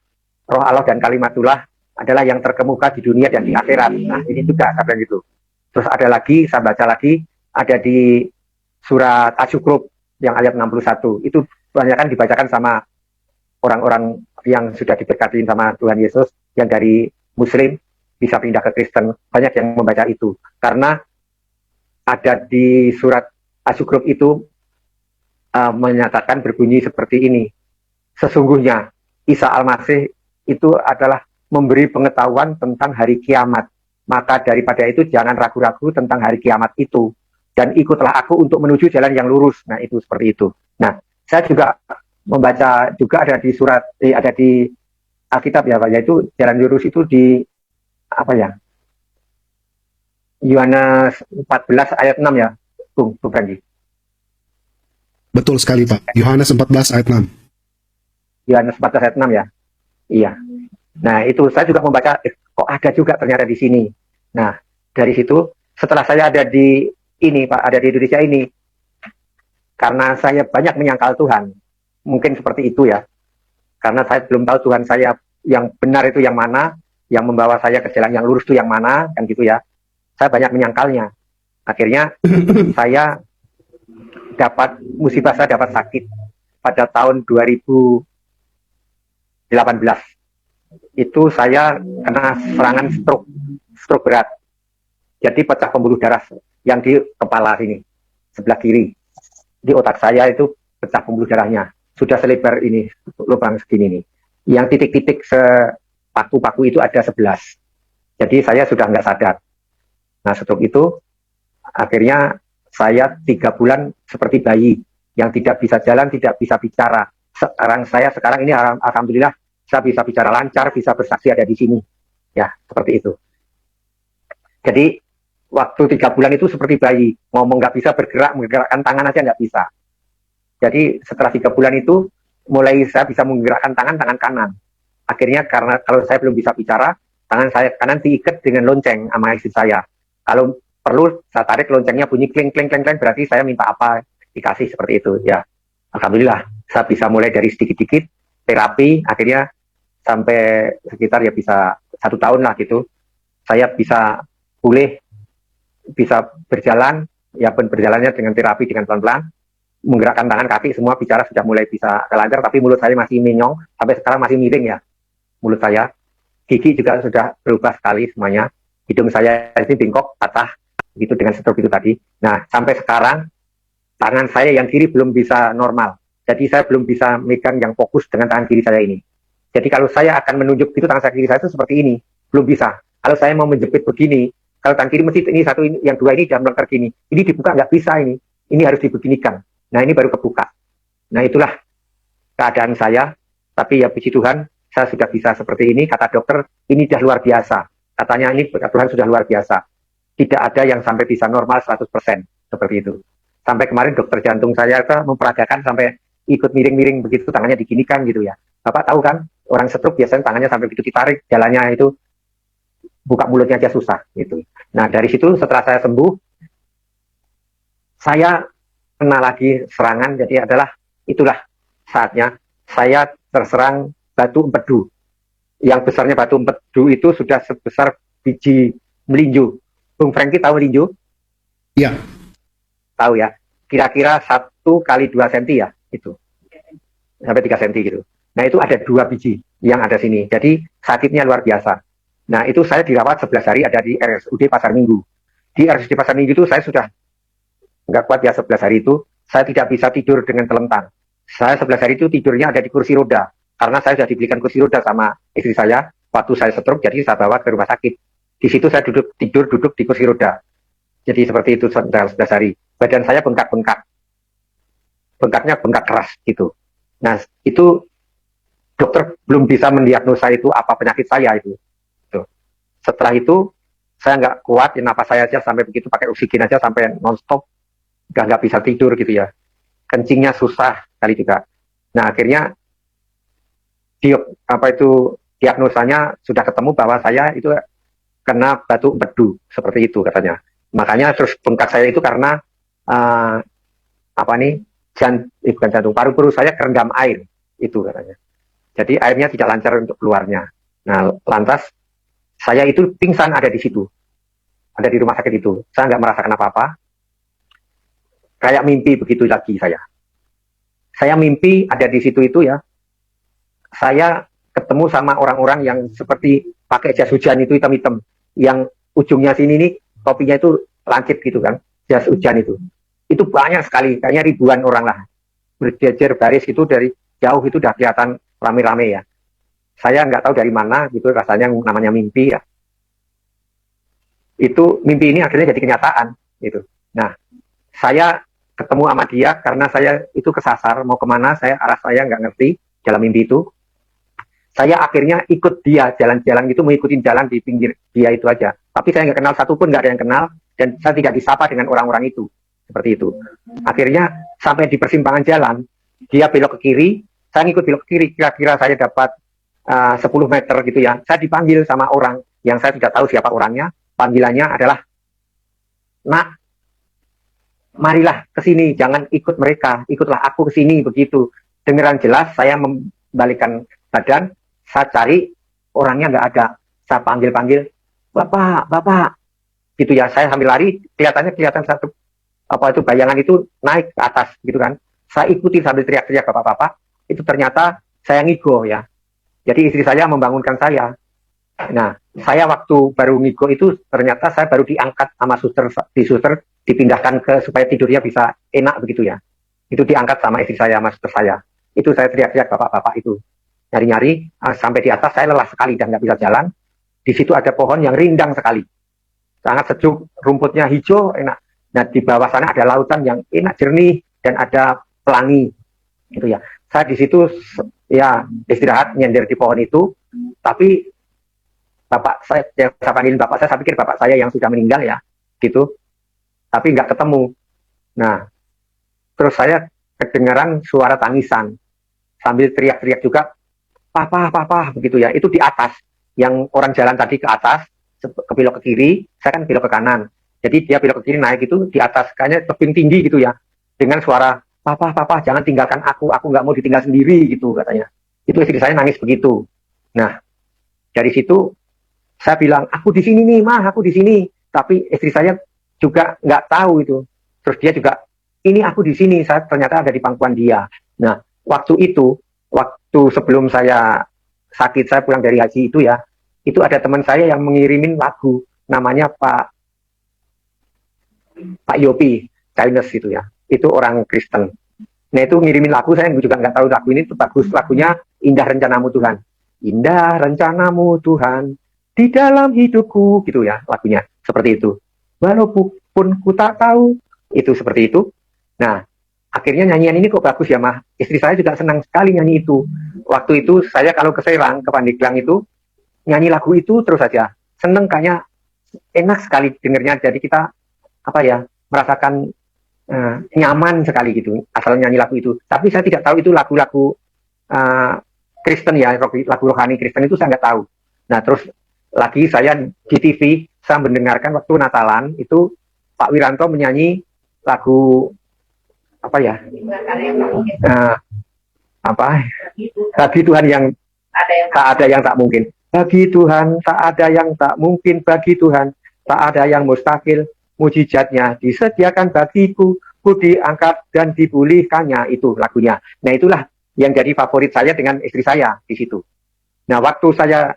Roh Allah dan Kalimatullah, adalah yang terkemuka di dunia dan di akhirat. Nah, ini juga kata gitu. Terus ada lagi, saya baca lagi, ada di surat Asy-Syukrub yang ayat 61. Itu banyak kan dibacakan sama orang-orang yang sudah diberkati sama Tuhan Yesus, yang dari Muslim bisa pindah ke Kristen. Banyak yang membaca itu. Karena ada di surat Asy-Syukrub itu menyatakan berbunyi seperti ini. Sesungguhnya Isa Al-Masih itu adalah memberi pengetahuan tentang hari kiamat. Maka daripada itu jangan ragu-ragu tentang hari kiamat itu. Dan ikutlah aku untuk menuju jalan yang lurus. Nah, itu seperti itu. Nah, saya juga membaca juga ada di surat, ada di Alkitab ya Pak, yaitu jalan lurus itu di Yohanes 14 ayat 6 ya, Bung Franky. Betul sekali Pak, Yohanes 14 ayat 6. Yohanes 14 ayat 6 ya. Iya. Nah, itu saya juga membaca, kok ada juga ternyata di sini. Nah, dari situ setelah saya ada di ini Pak, ada di Indonesia ini, karena saya banyak menyangkal Tuhan, mungkin seperti itu ya. Karena saya belum tahu Tuhan saya yang benar itu yang mana, yang membawa saya ke jalan yang lurus itu yang mana, kan gitu ya. Saya banyak menyangkalnya. Akhirnya saya dapat musibah, saya dapat sakit pada tahun 2018. Itu saya kena serangan stroke berat. Jadi pecah pembuluh darah yang di kepala sini, sebelah kiri. Di otak saya itu pecah pembuluh darahnya. Sudah selebar ini, lubang segini nih. Yang titik-titik sepaku-paku itu ada 11. Jadi saya sudah nggak sadar. Nah, stroke itu akhirnya saya 3 bulan seperti bayi yang tidak bisa jalan, tidak bisa bicara. Sekarang ini alhamdulillah saya bisa bicara lancar, bisa bersaksi ada di sini. Ya, seperti itu. Jadi waktu 3 bulan itu seperti bayi, ngomong nggak bisa, bergerak, menggerakkan tangan aja nggak bisa. Jadi setelah 3 bulan itu mulai saya bisa menggerakkan tangan kanan. Akhirnya karena kalau saya belum bisa bicara, tangan saya kanan diikat dengan lonceng sama istri saya. Kalau perlu saya tarik loncengnya bunyi kling kling kling kling, berarti saya minta apa dikasih, seperti itu ya. Alhamdulillah saya bisa mulai dari sedikit-sedikit terapi, akhirnya sampai sekitar ya bisa 1 tahun lah gitu. Saya bisa pulih, bisa berjalan, ya pun berjalannya dengan terapi dengan pelan-pelan, menggerakkan tangan kaki semua, bicara sudah mulai bisa lancar, tapi mulut saya masih menyong, sampai sekarang masih miring ya mulut saya. Gigi juga sudah berubah sekali semuanya. Hidung saya ini bengkok, patah, gitu dengan stroke itu tadi. Nah, sampai sekarang tangan saya yang kiri belum bisa normal. Jadi saya belum bisa megang yang fokus dengan tangan kiri saya ini. Jadi kalau saya akan menunjuk itu tangan kiri saya itu seperti ini, belum bisa. Kalau saya mau menjepit begini, kalau tangan kiri mesti ini satu, ini, yang 2 ini jam lengkar gini, ini dibuka nggak bisa ini ini harus dibeginikan. Nah, ini baru kebuka. Nah, itulah keadaan saya. Tapi ya puji Tuhan, saya sudah bisa seperti ini. Kata dokter, ini sudah luar biasa. Katanya ini Tuhan sudah luar biasa. Tidak ada yang sampai bisa normal 100%. Seperti itu. Sampai kemarin dokter jantung saya itu memperagakan sampai ikut miring-miring begitu, tangannya diginikan gitu ya. Bapak tahu kan, orang stroke biasanya tangannya sampai begitu ditarik, jalannya itu buka mulutnya aja susah gitu. Nah, dari situ setelah saya sembuh, saya kena lagi serangan. Jadi itulah saatnya saya terserang batu empedu. Yang besarnya batu empedu itu sudah sebesar biji melinju. Bung Franky tahu melinju? Iya. Tahu ya. Kira-kira 1 kali 2 cm ya itu. Sampai 3 cm gitu. Nah, itu ada 2 biji yang ada sini. Jadi sakitnya luar biasa. Nah, itu saya dirawat 11 hari ada di RSUD Pasar Minggu. Di RSUD Pasar Minggu itu saya sudah nggak kuat ya 11 hari itu. Saya tidak bisa tidur dengan telentang. Saya 11 hari itu tidurnya ada di kursi roda. Karena saya sudah dibelikan kursi roda sama istri saya. Waktu saya stroke, jadi saya bawa ke rumah sakit. Di situ saya duduk di kursi roda. Jadi seperti itu 11 hari. Badan saya bengkak-bengkak. Bengkaknya bengkak keras gitu. Nah, itu dokter belum bisa mendiagnosa itu apa penyakit saya itu. Setelah itu saya nggak kuat, napas saya aja sampai begitu pakai oksigen aja sampai nonstop, udah nggak bisa tidur gitu ya, kencingnya susah kali juga. Nah, akhirnya diagnosanya sudah ketemu bahwa saya itu kena batu empedu seperti itu katanya. Makanya terus bengkak saya itu karena bukan jantung, paru-paru saya kerendam air itu katanya. Jadi airnya tidak lancar untuk keluarnya. Nah, lantas saya itu pingsan ada di situ. Ada di rumah sakit itu. Saya nggak merasakan apa-apa. Kayak mimpi begitu lagi saya. Saya mimpi ada di situ itu ya. Saya ketemu sama orang-orang yang seperti pakai jas hujan itu hitam-hitam. Yang ujungnya sini nih, topinya itu lancip gitu kan. Jas hujan itu. Itu banyak sekali. Kayaknya ribuan orang lah. Berjejer baris itu dari jauh itu udah kelihatan rame-rame ya. Saya nggak tahu dari mana gitu, rasanya namanya mimpi ya. Itu mimpi ini akhirnya jadi kenyataan gitu. Nah, saya ketemu sama dia karena saya itu kesasar mau kemana, arah saya nggak ngerti dalam mimpi itu. Saya akhirnya ikut dia jalan-jalan gitu, mengikuti jalan di pinggir dia itu aja. Tapi saya nggak kenal satupun, nggak ada yang kenal, dan saya tidak disapa dengan orang-orang itu. Seperti itu. Akhirnya sampai di persimpangan jalan, dia belok ke kiri, saya ngikut belok ke kiri, kira-kira saya dapat 10 meter gitu ya. Saya dipanggil sama orang yang saya tidak tahu siapa orangnya. Panggilannya adalah, "Nak, marilah ke sini, jangan ikut mereka, ikutlah aku ke sini." Begitu. Dengeran jelas, saya membalikkan badan, saya cari orangnya nggak ada. Saya panggil-panggil, "Bapak, Bapak." Gitu ya. Saya sambil lari, kelihatan satu bayangan itu naik ke atas gitu kan. Saya ikuti sambil teriak-teriak, "Bapak-bapak." Itu ternyata saya ngigo ya. Jadi istri saya membangunkan saya. Nah, saya waktu baru ngigo itu ternyata saya baru diangkat sama suster dipindahkan supaya tidurnya bisa enak begitu ya. Itu diangkat sama istri saya, sama suster saya. Itu saya teriak-teriak, "Bapak-bapak," itu. Nyari-nyari sampai di atas saya lelah sekali dan nggak bisa jalan. Di situ ada pohon yang rindang sekali. Sangat sejuk, rumputnya hijau, enak. Nah, di bawah sana ada lautan yang enak, jernih, dan ada pelangi. Gitu ya. Saya di situ ya istirahat nyender di pohon itu, tapi bapak saya panggilin bapak saya pikir bapak saya yang sudah meninggal ya, gitu. Tapi nggak ketemu. Nah, terus saya kedengaran suara tangisan sambil teriak-teriak juga, "Papa, papa," begitu ya. Itu di atas, yang orang jalan tadi ke atas, ke belok ke kiri, saya kan belok ke kanan. Jadi dia belok ke kiri naik itu di atas, kayaknya tebing tinggi gitu ya, dengan suara, "Papa, papa, jangan tinggalkan aku nggak mau ditinggal sendiri," gitu katanya. Itu istri saya nangis begitu. Nah, dari situ saya bilang, "Aku di sini nih, Mah, aku di sini." Tapi istri saya juga nggak tahu itu. Terus dia juga, "Ini aku di sini." Saya ternyata ada di pangkuan dia. Nah, waktu sebelum saya sakit, saya pulang dari haji itu ya, itu ada teman saya yang mengirimin lagu, namanya Pak Yopi, Chinese gitu ya. Itu orang Kristen. Nah, itu ngirimin lagu, saya juga nggak tahu lagu ini itu bagus. Lagunya "Indah Rencanamu Tuhan." "Indah rencanamu Tuhan di dalam hidupku," gitu ya lagunya. Seperti itu. "Walaupun ku tak tahu," itu seperti itu. Nah, akhirnya nyanyian ini kok bagus ya, Mah. Istri saya juga senang sekali nyanyi itu. Waktu itu saya kalau ke Serang, ke Pandeglang itu, nyanyi lagu itu terus saja. Seneng, kayaknya enak sekali dengernya. Jadi kita, apa ya, merasakan nyaman sekali gitu, asal nyanyi lagu itu. Tapi saya tidak tahu itu lagu-lagu Kristen ya, lagu rohani Kristen itu saya nggak tahu. Nah, terus lagi saya di TV, saya mendengarkan waktu Natalan, itu Pak Wiranto menyanyi lagu apa ya, apa, bagi Tuhan yang tak ada yang tak mungkin, bagi Tuhan tak ada yang tak mungkin, bagi Tuhan tak ada yang mustahil, mujizatnya disediakan bagiku, ku diangkat dan dipulihkannya, itu lagunya. Nah, itulah yang jadi favorit saya dengan istri saya di situ. Nah, waktu saya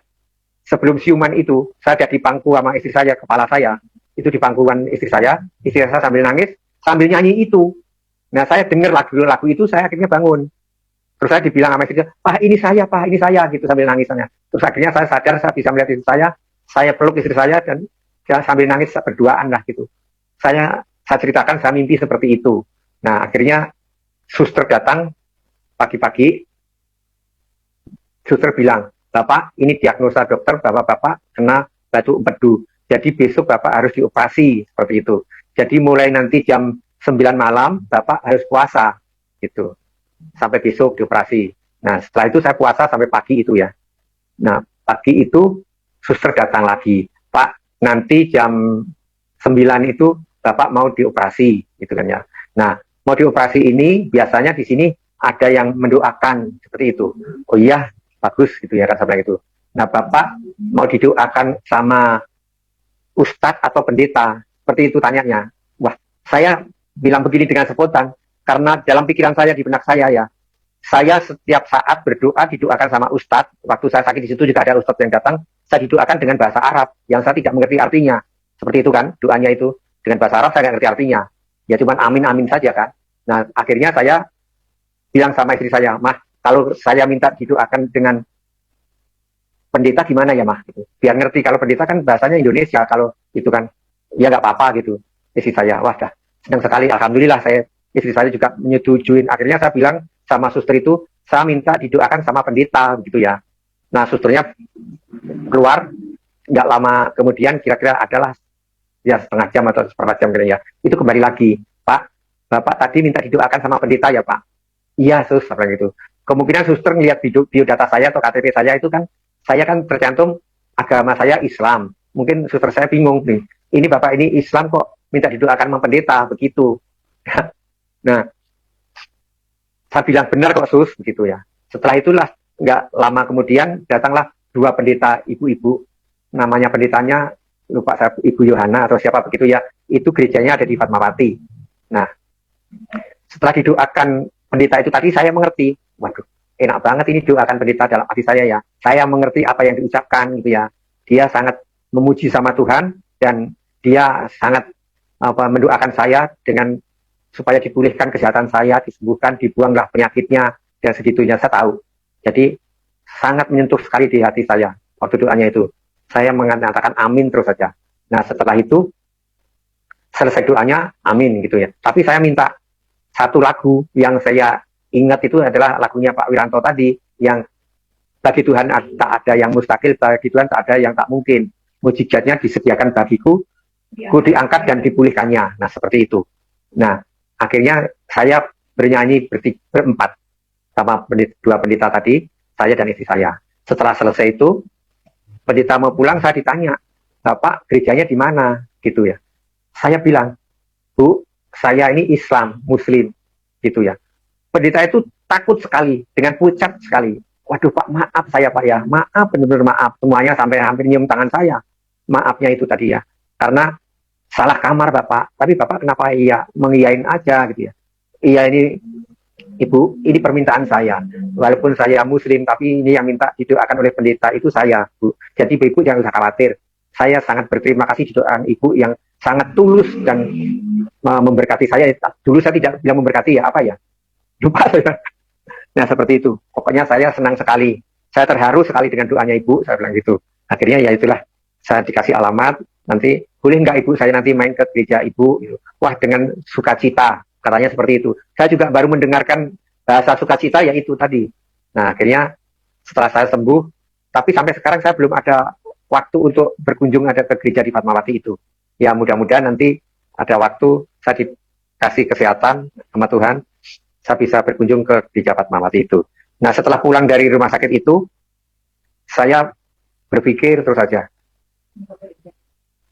sebelum siuman itu, saya ada di pangku sama istri saya, kepala saya itu di pangkuan istri saya sambil nangis, sambil nyanyi itu. Nah, saya dengar lagu itu, saya akhirnya bangun. Terus saya dibilang sama istri saya, Pak ini saya, gitu sambil nangisnya. Terus akhirnya saya sadar, saya bisa melihat istri saya peluk istri saya, dan sambil nangis berduaan lah gitu. Saya ceritakan saya mimpi seperti itu. Nah, akhirnya suster datang pagi-pagi, suster bilang, Bapak, ini diagnosa dokter, Bapak kena batu empedu. Jadi besok Bapak harus dioperasi, seperti itu. Jadi mulai nanti jam 9 malam, Bapak harus puasa, gitu. Sampai besok dioperasi. Nah, setelah itu saya puasa sampai pagi itu ya. Nah, pagi itu suster datang lagi. Pak, nanti jam 9 itu Bapak mau dioperasi, gitu kan ya. Nah, mau dioperasi ini biasanya di sini ada yang mendoakan seperti itu. Oh iya, bagus gitu ya, rasa itu. Nah, Bapak mau didoakan sama ustadz atau pendeta, seperti itu tanyanya. Wah, saya bilang begini dengan spontan, karena dalam pikiran saya, di benak saya ya, saya setiap saat berdoa didoakan sama ustadz. Waktu saya sakit di situ juga ada ustadz yang datang, saya didoakan dengan bahasa Arab yang saya tidak mengerti artinya. Seperti itu kan, doanya itu dengan bahasa Arab saya nggak ngerti artinya. Ya cuman amin saja kan. Nah, akhirnya saya bilang sama istri saya, Mah, kalau saya minta didoakan dengan pendeta gimana ya, Mah? Gitu. Biar ngerti, kalau pendeta kan bahasanya Indonesia, kalau itu kan ya nggak apa-apa gitu. Istri saya, wah dah senang sekali, alhamdulillah istri saya juga menyetujuin. Akhirnya saya bilang sama suster itu, saya minta didoakan sama pendeta gitu ya. Nah, susternya keluar, nggak lama kemudian, kira-kira adalah ya setengah jam atau seperempat jam kira-kira, itu kembali lagi, Pak, Bapak tadi minta didoakan sama pendeta ya, Pak? Iya, sus, seperti itu. Kemungkinan suster ngelihat biodata saya atau KTP saya itu kan, saya kan tercantum agama saya Islam. Mungkin suster saya bingung nih, ini Bapak ini Islam kok minta didoakan sama pendeta, begitu. Nah, saya bilang benar kok sus, begitu ya. Setelah itulah, nggak lama kemudian, datanglah dua pendeta ibu-ibu, namanya pendetanya, lupa saya, Ibu Yohana atau siapa begitu ya, itu gerejanya ada di Fatmawati. Nah, setelah didoakan pendeta itu tadi, saya mengerti, waduh, enak banget ini doakan pendeta dalam hati saya ya. Saya mengerti apa yang diucapkan gitu ya. Dia sangat memuji sama Tuhan, dan dia sangat mendoakan saya dengan supaya dipulihkan kesehatan saya, disembuhkan, dibuanglah penyakitnya, dan segitunya saya tahu. Jadi sangat menyentuh sekali di hati saya waktu doanya itu. Saya mengatakan amin terus saja. Nah, setelah itu selesai doanya, amin gitu ya. Tapi saya minta satu lagu yang saya ingat itu adalah lagunya Pak Wiranto tadi, yang bagi Tuhan tak ada yang mustahil, bagi Tuhan tak ada yang tak mungkin. Mujizatnya disediakan bagiku, ku diangkat dan dipulihkannya. Nah, seperti itu. Nah, akhirnya saya bernyanyi berempat sama dua pendeta tadi, saya dan istri saya. Setelah selesai itu, pendeta mau pulang, saya ditanya, Bapak gerejanya di mana? Gitu ya. Saya bilang, Bu, saya ini Islam, Muslim, gitu ya. Pendeta itu takut sekali, dengan pucat sekali. Waduh Pak, maaf saya Pak ya, maaf, benar-benar maaf. Semuanya sampai hampir nyium tangan saya. Maafnya itu tadi ya. Karena salah kamar Bapak, tapi Bapak kenapa iya mengiyain aja gitu ya. Iya ini Ibu, ini permintaan saya. Walaupun saya Muslim, tapi ini yang minta didoakan oleh pendeta itu saya, Bu. Jadi Ibu jangan usah khawatir. Saya sangat berterima kasih didoakan Ibu yang sangat tulus dan memberkati saya. Dulu saya tidak bilang memberkati ya, apa ya? Lupa saya. Nah, seperti itu. Pokoknya saya senang sekali. Saya terharu sekali dengan doanya Ibu, saya bilang gitu. Akhirnya ya itulah, saya dikasih alamat, nanti boleh nggak Ibu saya nanti main ke gereja Ibu? Wah, dengan sukacita. katanya seperti itu. Saya juga baru mendengarkan bahasa sukacita yaitu tadi. Nah, akhirnya setelah saya sembuh, tapi sampai sekarang saya belum ada waktu untuk berkunjung ada ke gereja di Fatmawati itu. Ya, mudah-mudahan nanti ada waktu saya dikasih kesehatan sama Tuhan, saya bisa berkunjung ke gereja Fatmawati itu. Nah, setelah pulang dari rumah sakit itu, saya berpikir terus saja,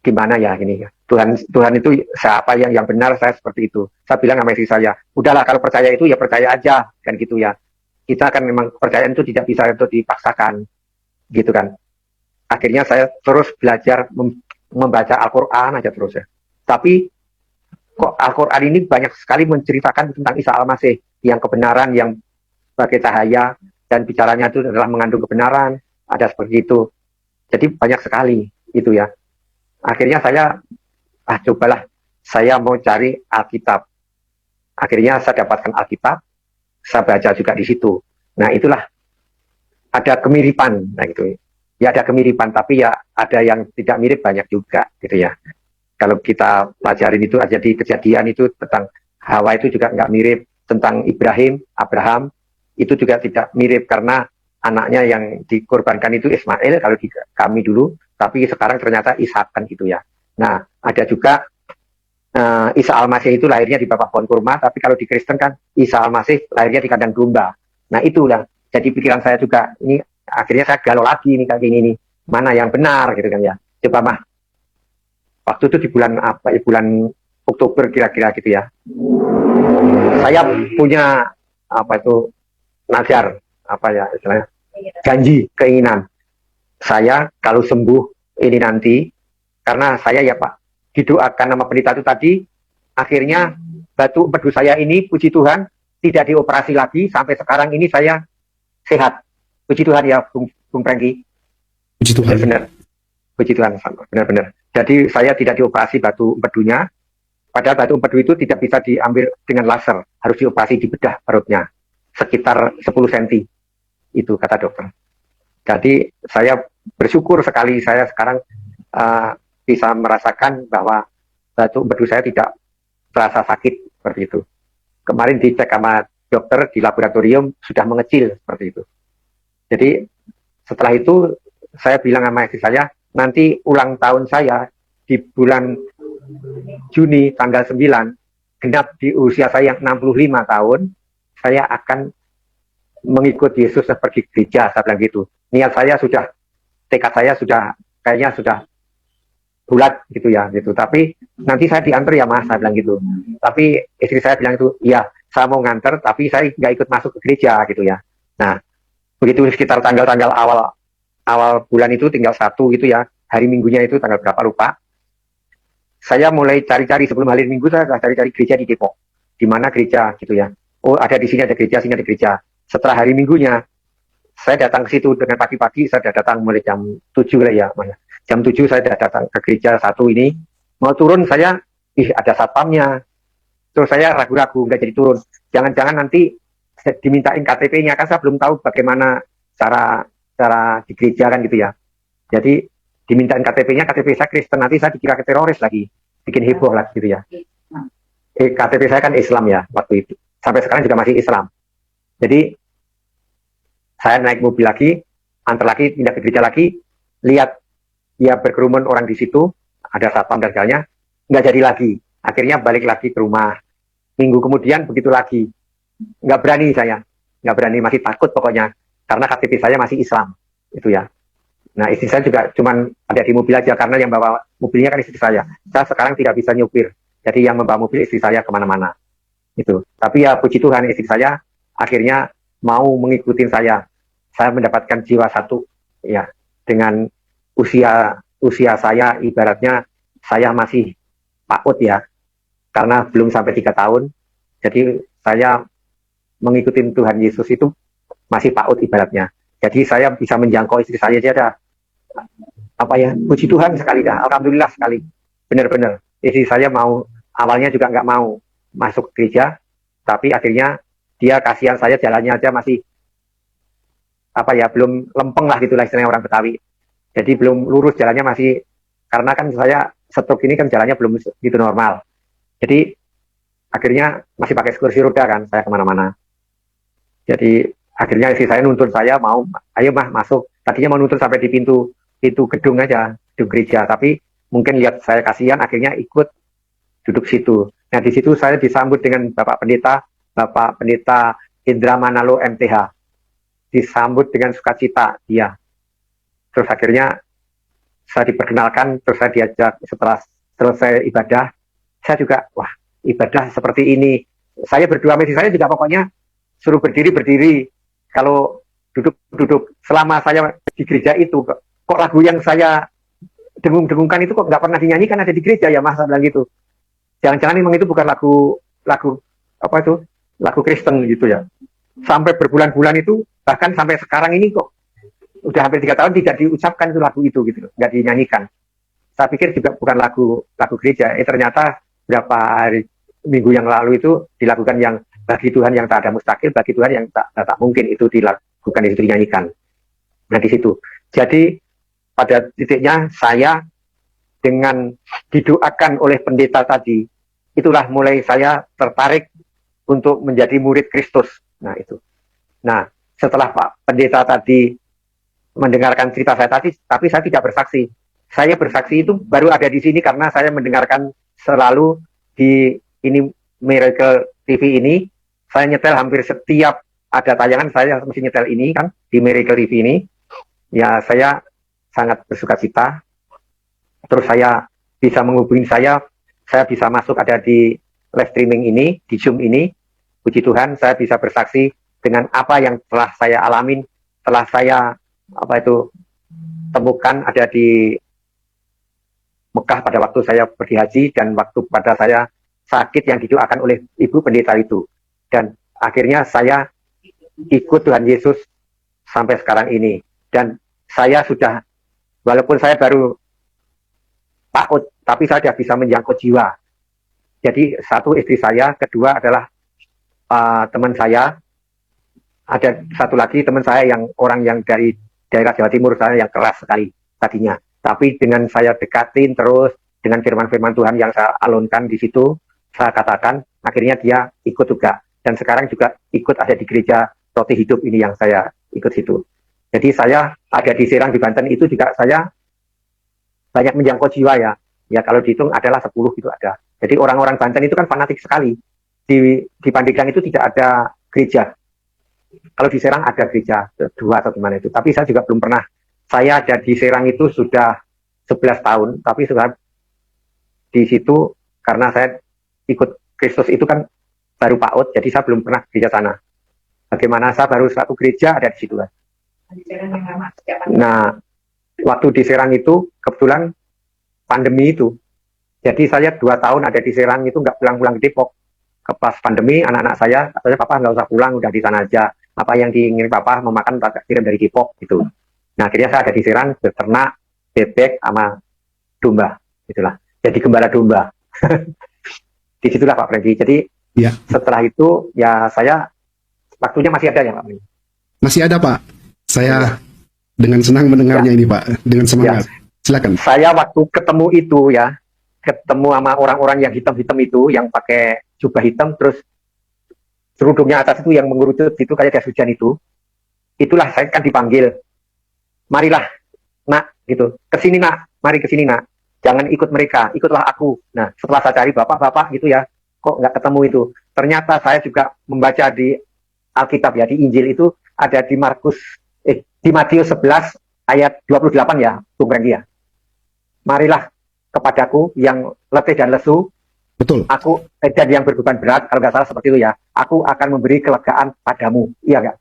gimana ya ini ya. Tuhan itu siapa yang benar, saya seperti itu. Saya bilang sama istri saya, udahlah kalau percaya itu ya percaya aja, kan gitu ya. Kita kan memang kepercayaan itu tidak bisa untuk dipaksakan, gitu kan. Akhirnya saya terus belajar membaca Al-Quran aja terus ya. Tapi kok Al-Quran ini banyak sekali menceritakan tentang Isa Al-Masih, yang kebenaran, yang sebagai cahaya, dan bicaranya itu adalah mengandung kebenaran, ada seperti itu. Jadi banyak sekali itu ya. Akhirnya saya cobalah saya mau cari Alkitab. Akhirnya saya dapatkan Alkitab, saya baca juga di situ. Nah, itulah ada kemiripan. Nah, gitu. Ya ada kemiripan, tapi ya ada yang tidak mirip banyak juga gitu ya. Kalau kita pelajarin itu aja di Kejadian itu tentang Hawa itu juga nggak mirip, tentang Abraham itu juga tidak mirip karena anaknya yang dikorbankan itu Ismail kalau di kami dulu, tapi sekarang ternyata Ishak kan gitu ya. Nah, ada juga Isa Al-Masih itu lahirnya di bawah pohon kurma, tapi kalau di Kristen kan Isa Al-Masih lahirnya di kandang domba. Nah, itulah jadi pikiran saya juga. Ini akhirnya saya galau lagi nih kayak gini nih. Mana yang benar gitu kan ya. Coba mah. Waktu itu di bulan apa ya, bulan Oktober kira-kira gitu ya. Saya punya apa itu nazar, apa ya istilahnya, janji, keinginan. Saya kalau sembuh ini nanti, karena saya ya Pak, didoakan nama pendeta itu tadi, akhirnya batu empedu saya ini, puji Tuhan, tidak dioperasi lagi, sampai sekarang ini saya sehat. Puji Tuhan ya, Bung Franky. Puji Tuhan. Benar. Puji Tuhan, benar-benar. Jadi saya tidak dioperasi batu empedunya, padahal batu empedu itu tidak bisa diambil dengan laser, harus dioperasi di bedah perutnya, sekitar 10 cm, itu kata dokter. Jadi saya bersyukur sekali saya sekarang bisa merasakan bahwa batu empedu saya tidak terasa sakit seperti itu. Kemarin dicek sama dokter di laboratorium sudah mengecil seperti itu. Jadi setelah itu saya bilang sama istri saya, nanti ulang tahun saya di bulan Juni tanggal 9, genap di usia saya yang 65 tahun, saya akan mengikut Yesus pergi gereja, saya bilang gitu. Niat saya sudah, tekad saya sudah, kayaknya sudah bulat gitu ya, gitu. Tapi nanti saya diantar ya Mas, saya bilang gitu. Tapi istri saya bilang itu, ya saya mau nganter, tapi saya nggak ikut masuk ke gereja gitu ya. Nah, begitu sekitar tanggal-tanggal awal bulan itu tinggal 1 gitu ya, hari Minggunya itu tanggal berapa lupa. Saya mulai cari-cari sebelum hari Minggu, saya cari-cari gereja di Depok. Di mana gereja gitu ya. Oh, ada di sini ada gereja, sini ada gereja. Setelah hari Minggunya, saya datang ke situ dengan pagi-pagi, saya sudah datang mulai jam 7 lah ya. Jam 7 saya sudah datang ke gereja 1 ini. Mau turun saya, ada satpamnya. Terus saya ragu-ragu, nggak jadi turun. Jangan-jangan nanti dimintain KTP-nya, kan saya belum tahu bagaimana cara di gereja kan gitu ya. Jadi dimintain KTP-nya, KTP saya Kristen, nanti saya dikira teroris lagi, bikin heboh lah gitu ya. KTP saya kan Islam ya waktu itu, sampai sekarang juga masih Islam. Jadi saya naik mobil lagi, antar lagi, pindah ke gereja lagi, lihat ya berkerumun orang di situ, ada satpam dan sebagainya, nggak jadi lagi. Akhirnya balik lagi ke rumah. Minggu kemudian begitu lagi, nggak berani saya, nggak berani, masih takut pokoknya, karena KTP saya masih Islam, itu ya. Nah, istri saya juga cuman ada di mobil aja, karena yang bawa mobilnya kan istri saya. Saya sekarang tidak bisa nyupir, jadi yang membawa mobil istri saya kemana-mana. Itu. Tapi ya puji Tuhan, istri saya akhirnya mau mengikuti saya. Saya mendapatkan jiwa satu, ya, dengan usia saya ibaratnya saya masih PAUD ya, karena belum sampai 3 tahun. Jadi saya mengikuti Tuhan Yesus itu masih PAUD ibaratnya. Jadi saya bisa menjangkau istri saya aja, apa ya, puji Tuhan sekali dah, alhamdulillah sekali, benar-benar. Istri saya mau, awalnya juga nggak mau masuk gereja, tapi akhirnya dia kasihan saya jalannya aja masih, apa ya, belum lempeng lah gitulah istilahnya orang Betawi. Jadi belum lurus jalannya masih, karena kan saya stroke ini kan jalannya belum gitu normal. Jadi akhirnya masih pakai kursi roda kan saya kemana-mana. Jadi akhirnya istri saya nuntun saya mau, ayo mah masuk. Tadinya mau nuntun sampai di pintu gedung aja, gedung gereja. Tapi mungkin lihat saya kasihan, akhirnya ikut duduk situ. Nah di situ saya disambut dengan Bapak Pendeta Indra Manalo MTH. Disambut dengan sukacita dia. Terus akhirnya saya diperkenalkan, terus saya diajak setelah selesai ibadah, saya juga, wah ibadah seperti ini. Saya berdua sama istri saya juga pokoknya suruh berdiri. Kalau duduk. Selama saya di gereja itu, kok lagu yang saya dengung-dengungkan itu kok nggak pernah dinyanyikan ada di gereja ya Mas, saya bilang gitu. Jangan-jangan memang itu bukan lagu apa itu, lagu Kristen gitu ya. Sampai berbulan-bulan itu, bahkan sampai sekarang ini kok udah hampir 3 tahun tidak diucapkan itu lagu itu gitu, nggak dinyanyikan. Saya pikir juga bukan lagu gereja. Ternyata berapa minggu yang lalu itu dilakukan yang bagi Tuhan yang tak ada mustahil, bagi Tuhan yang tak mungkin itu dilakukan, itu dinyanyikan. Nah di situ. Jadi pada titiknya saya dengan didoakan oleh pendeta tadi, itulah mulai saya tertarik untuk menjadi murid Kristus. Nah itu. Nah setelah Pak Pendeta tadi mendengarkan cerita saya tadi, tapi saya tidak bersaksi. Saya bersaksi itu baru ada di sini karena saya mendengarkan selalu di ini Miracle TV ini. Saya nyetel hampir setiap ada tayangan, saya mesti nyetel ini kan di Miracle TV ini. Ya saya sangat bersuka cita. Terus saya bisa menghubungi saya bisa masuk ada di live streaming ini, di Zoom ini. Puji Tuhan, saya bisa bersaksi dengan apa yang telah saya alamin, telah saya temukan ada di Mekah pada waktu saya pergi haji dan waktu pada saya sakit yang didoakan oleh Ibu Pendeta itu. Dan akhirnya saya ikut Tuhan Yesus sampai sekarang ini. Dan saya sudah, walaupun saya baru PAUD, tapi saya sudah bisa menjangkau jiwa. Jadi satu istri saya, kedua adalah teman saya, ada satu lagi teman saya yang orang yang dari daerah Jawa Timur, saya yang keras sekali tadinya. Tapi dengan saya dekatin terus dengan firman-firman Tuhan yang saya alunkan di situ, saya katakan, akhirnya dia ikut juga. Dan sekarang juga ikut ada di gereja Roti Hidup ini yang saya ikut situ. Jadi saya ada di Serang di Banten itu juga saya banyak menjangkau jiwa ya. Ya kalau dihitung adalah 10 gitu ada. Jadi orang-orang Banten itu kan fanatik sekali. Di Pandeglang itu tidak ada gereja. Kalau di Serang ada gereja 2 atau gimana itu. Tapi saya juga belum pernah. Saya ada di Serang itu sudah 11 tahun. Tapi sudah di situ karena saya ikut Kristus itu kan baru PAUD. Jadi saya belum pernah gereja sana. Bagaimana saya baru satu gereja ada di situ. Nah, waktu di Serang itu kebetulan pandemi itu. Jadi saya 2 tahun ada di Serang itu nggak pulang-pulang ke Depok. Pas pandemi anak-anak saya katanya papa nggak usah pulang, udah di sana aja. Apa yang diingin papa memakan kirim dari Depok gitu. Nah akhirnya saya ada di Serang beternak bebek sama domba, itulah. Jadi gembala domba. Di situlah Pak Freddy. Jadi Ya. setelah itu ya saya waktunya masih ada ya Pak Freddy. Masih ada Pak. Saya dengan senang mendengarnya ini Pak, dengan semangat. Silakan. Saya waktu ketemu itu ya, ketemu sama orang-orang yang hitam-hitam itu, yang pakai jubah hitam, terus serudungnya atas itu yang mengerucut itu kayak jas hujan itu, itulah saya kan dipanggil, marilah nak gitu, kesini nak, mari kesini nak, jangan ikut mereka, ikutlah aku. Nah setelah saya cari bapak-bapak gitu ya, kok nggak ketemu itu. Ternyata saya juga membaca di Alkitab ya, di Injil itu ada di di Matius 11 ayat 28 ya, Bung Renggi ya. Marilah kepadaku yang letih dan lesu, Betul. aku dan yang berbeban berat, kalau nggak salah seperti itu ya, aku akan memberi kelegaan padamu. Iya nggak?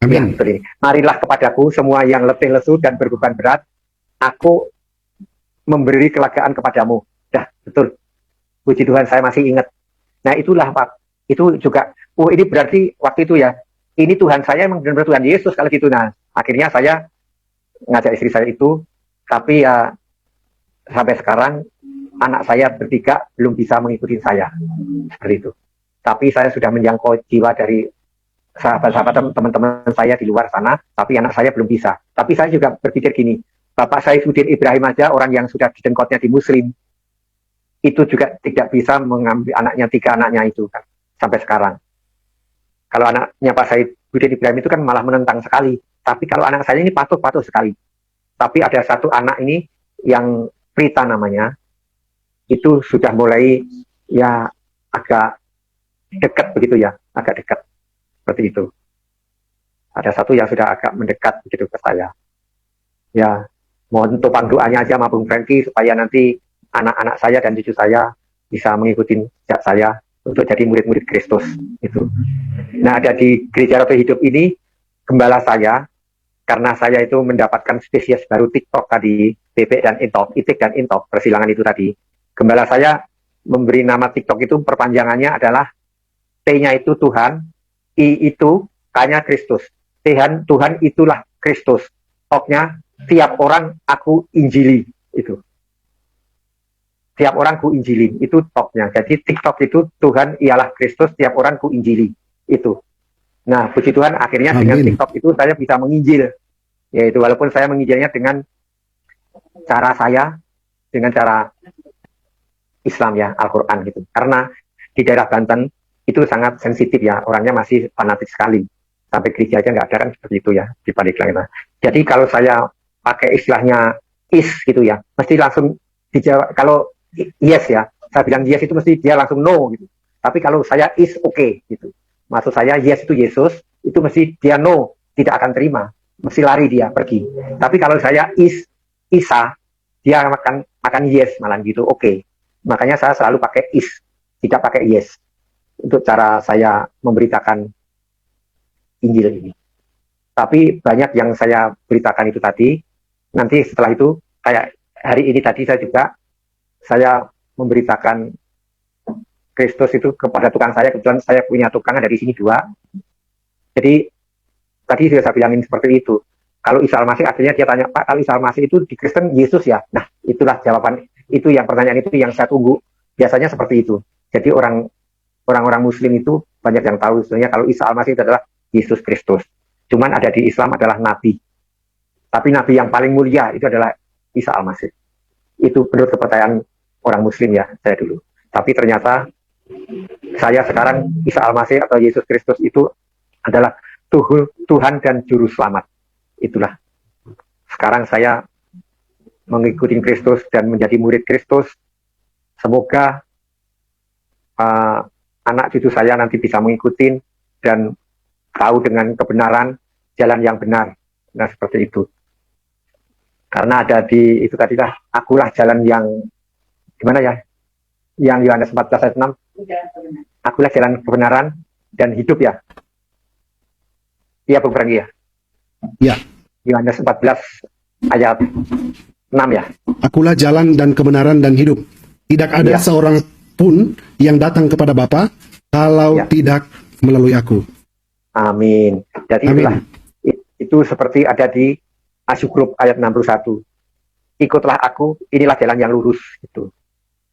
Amin. Ya, betul ini. Marilah kepadaku semua yang letih lesu dan berbeban berat, aku memberi kelegaan kepadamu. Dah, betul. Puji Tuhan saya masih ingat. Nah itulah Pak, itu juga, ini berarti waktu itu ya, ini Tuhan saya memang benar-benar Tuhan Yesus kalau gitu. Nah akhirnya saya ngajak istri saya itu, tapi ya sampai sekarang anak saya bertiga belum bisa mengikuti saya seperti itu. Tapi saya sudah menjangkau jiwa dari sahabat-sahabat teman-teman saya di luar sana, tapi anak saya belum bisa. Tapi saya juga berpikir gini, Bapak Saifuddin Ibrahim aja orang yang sudah didengkotnya di Muslim, itu juga tidak bisa mengambil anaknya, 3 anaknya itu kan, sampai sekarang. Kalau anaknya Pak Said Budin Ibrahim itu kan malah menentang sekali. Tapi kalau anak saya ini patuh-patuh sekali. Tapi ada satu anak ini yang Prita namanya, itu sudah mulai ya agak dekat begitu ya, agak dekat seperti itu. Ada satu yang sudah agak mendekat begitu ke saya. Ya, mohon topang doanya aja sama Bung Franky supaya nanti anak-anak saya dan cucu saya bisa mengikuti jejak saya untuk jadi murid-murid Kristus itu. Nah, ada di Gereja Roto Hidup ini gembala saya, karena saya itu mendapatkan spesies baru TikTok tadi, Itik dan Intop, persilangan itu tadi. Gembala saya memberi nama TikTok itu perpanjangannya adalah T-nya itu Tuhan, I itu K-nya Kristus. Tuhan itulah Kristus. Tok-nya tiap orang aku injili itu. Tiap orang ku injili, itu topnya. Jadi TikTok itu Tuhan ialah Kristus, tiap orang ku injili itu. Nah, puji Tuhan akhirnya dengan TikTok itu saya bisa menginjil. Yaitu walaupun saya menginjilnya dengan cara saya, dengan cara Islam ya, Al-Quran gitu. Karena di daerah Banten itu sangat sensitif ya, orangnya masih fanatik sekali. Sampai gereja aja nggak ada kan seperti itu ya, di Pandeglang itu. Jadi kalau saya pakai istilahnya is gitu ya, mesti langsung dijawab. Kalau yes ya, saya bilang yes itu mesti dia langsung no gitu. Tapi kalau saya is okay gitu, maksud saya yes itu Yesus, itu mesti dia no, tidak akan terima, mesti lari dia pergi. Tapi kalau saya is Isa, dia akan yes malah gitu, oke. Makanya saya selalu pakai is, tidak pakai yes untuk cara saya memberitakan Injil ini. Tapi banyak yang saya beritakan itu tadi, nanti setelah itu kayak hari ini tadi saya memberitakan Kristus itu kepada tukang saya. Kebetulan saya punya tukang dari sini 2. Jadi tadi sudah saya bilangin seperti itu. Kalau Isa Al-Masih akhirnya dia tanya, Pak, kalau Isa Al-Masih itu di Kristen Yesus ya? Nah, itulah jawaban itu, yang pertanyaan itu yang saya tunggu. Biasanya seperti itu. Jadi orang-orang Muslim itu banyak yang tahu sebenarnya kalau Isa Al-Masih itu adalah Yesus Kristus. Cuman ada di Islam adalah Nabi. Tapi Nabi yang paling mulia itu adalah Isa Al-Masih. Itu menurut kepercayaan orang Muslim ya, saya dulu. Tapi ternyata saya sekarang Isa Al-Masih atau Yesus Kristus itu adalah Tuhan dan Juru Selamat. Itulah. Sekarang saya mengikuti Kristus dan menjadi murid Kristus. Semoga anak cucu saya nanti bisa mengikuti dan tahu dengan kebenaran, jalan yang benar. Nah, seperti itu. Karena ada di itu tadi lah, akulah jalan yang gimana ya? Yang Yohanes 14 ayat 6. Akulah jalan kebenaran dan hidup ya. Iya, Bung Franky ya. Ya. Yohanes 14 ayat 6 ya. Akulah jalan dan kebenaran dan hidup. Tidak ada seorang pun yang datang kepada Bapa kalau tidak melalui aku. Amin. Jadi itulah. Itu seperti ada di Asyukrub ayat 61. Ikutlah aku, inilah jalan yang lurus. Itu.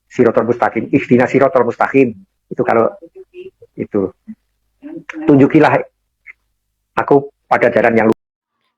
Sirotol mustaqim. Ihdina sirotol mustaqim. Itu kalau itu. Tunjukilah aku pada jalan yang lurus.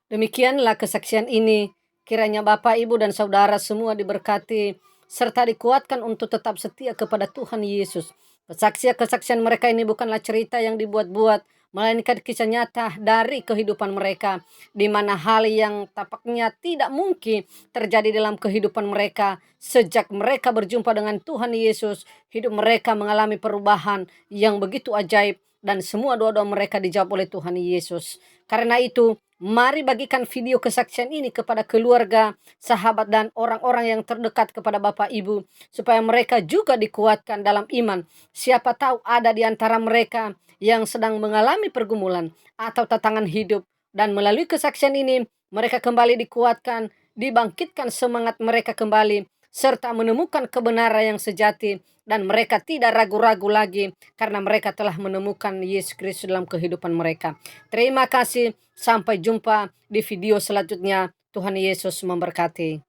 Demikianlah kesaksian ini. Kiranya Bapak, Ibu, dan Saudara semua diberkati serta dikuatkan untuk tetap setia kepada Tuhan Yesus. Kesaksian mereka ini bukanlah cerita yang dibuat-buat, melainkan kisah nyata dari kehidupan mereka, di mana hal yang tampaknya tidak mungkin terjadi dalam kehidupan mereka. Sejak mereka berjumpa dengan Tuhan Yesus, hidup mereka mengalami perubahan yang begitu ajaib, dan semua doa-doa mereka dijawab oleh Tuhan Yesus. Karena itu, mari bagikan video kesaksian ini kepada keluarga, sahabat, dan orang-orang yang terdekat kepada Bapak Ibu, supaya mereka juga dikuatkan dalam iman. Siapa tahu ada di antara mereka yang sedang mengalami pergumulan atau tantangan hidup, dan melalui kesaksian ini mereka kembali dikuatkan, dibangkitkan semangat mereka kembali, serta menemukan kebenaran yang sejati, dan mereka tidak ragu-ragu lagi karena mereka telah menemukan Yesus Kristus dalam kehidupan mereka. Terima kasih, sampai jumpa di video selanjutnya. Tuhan Yesus memberkati.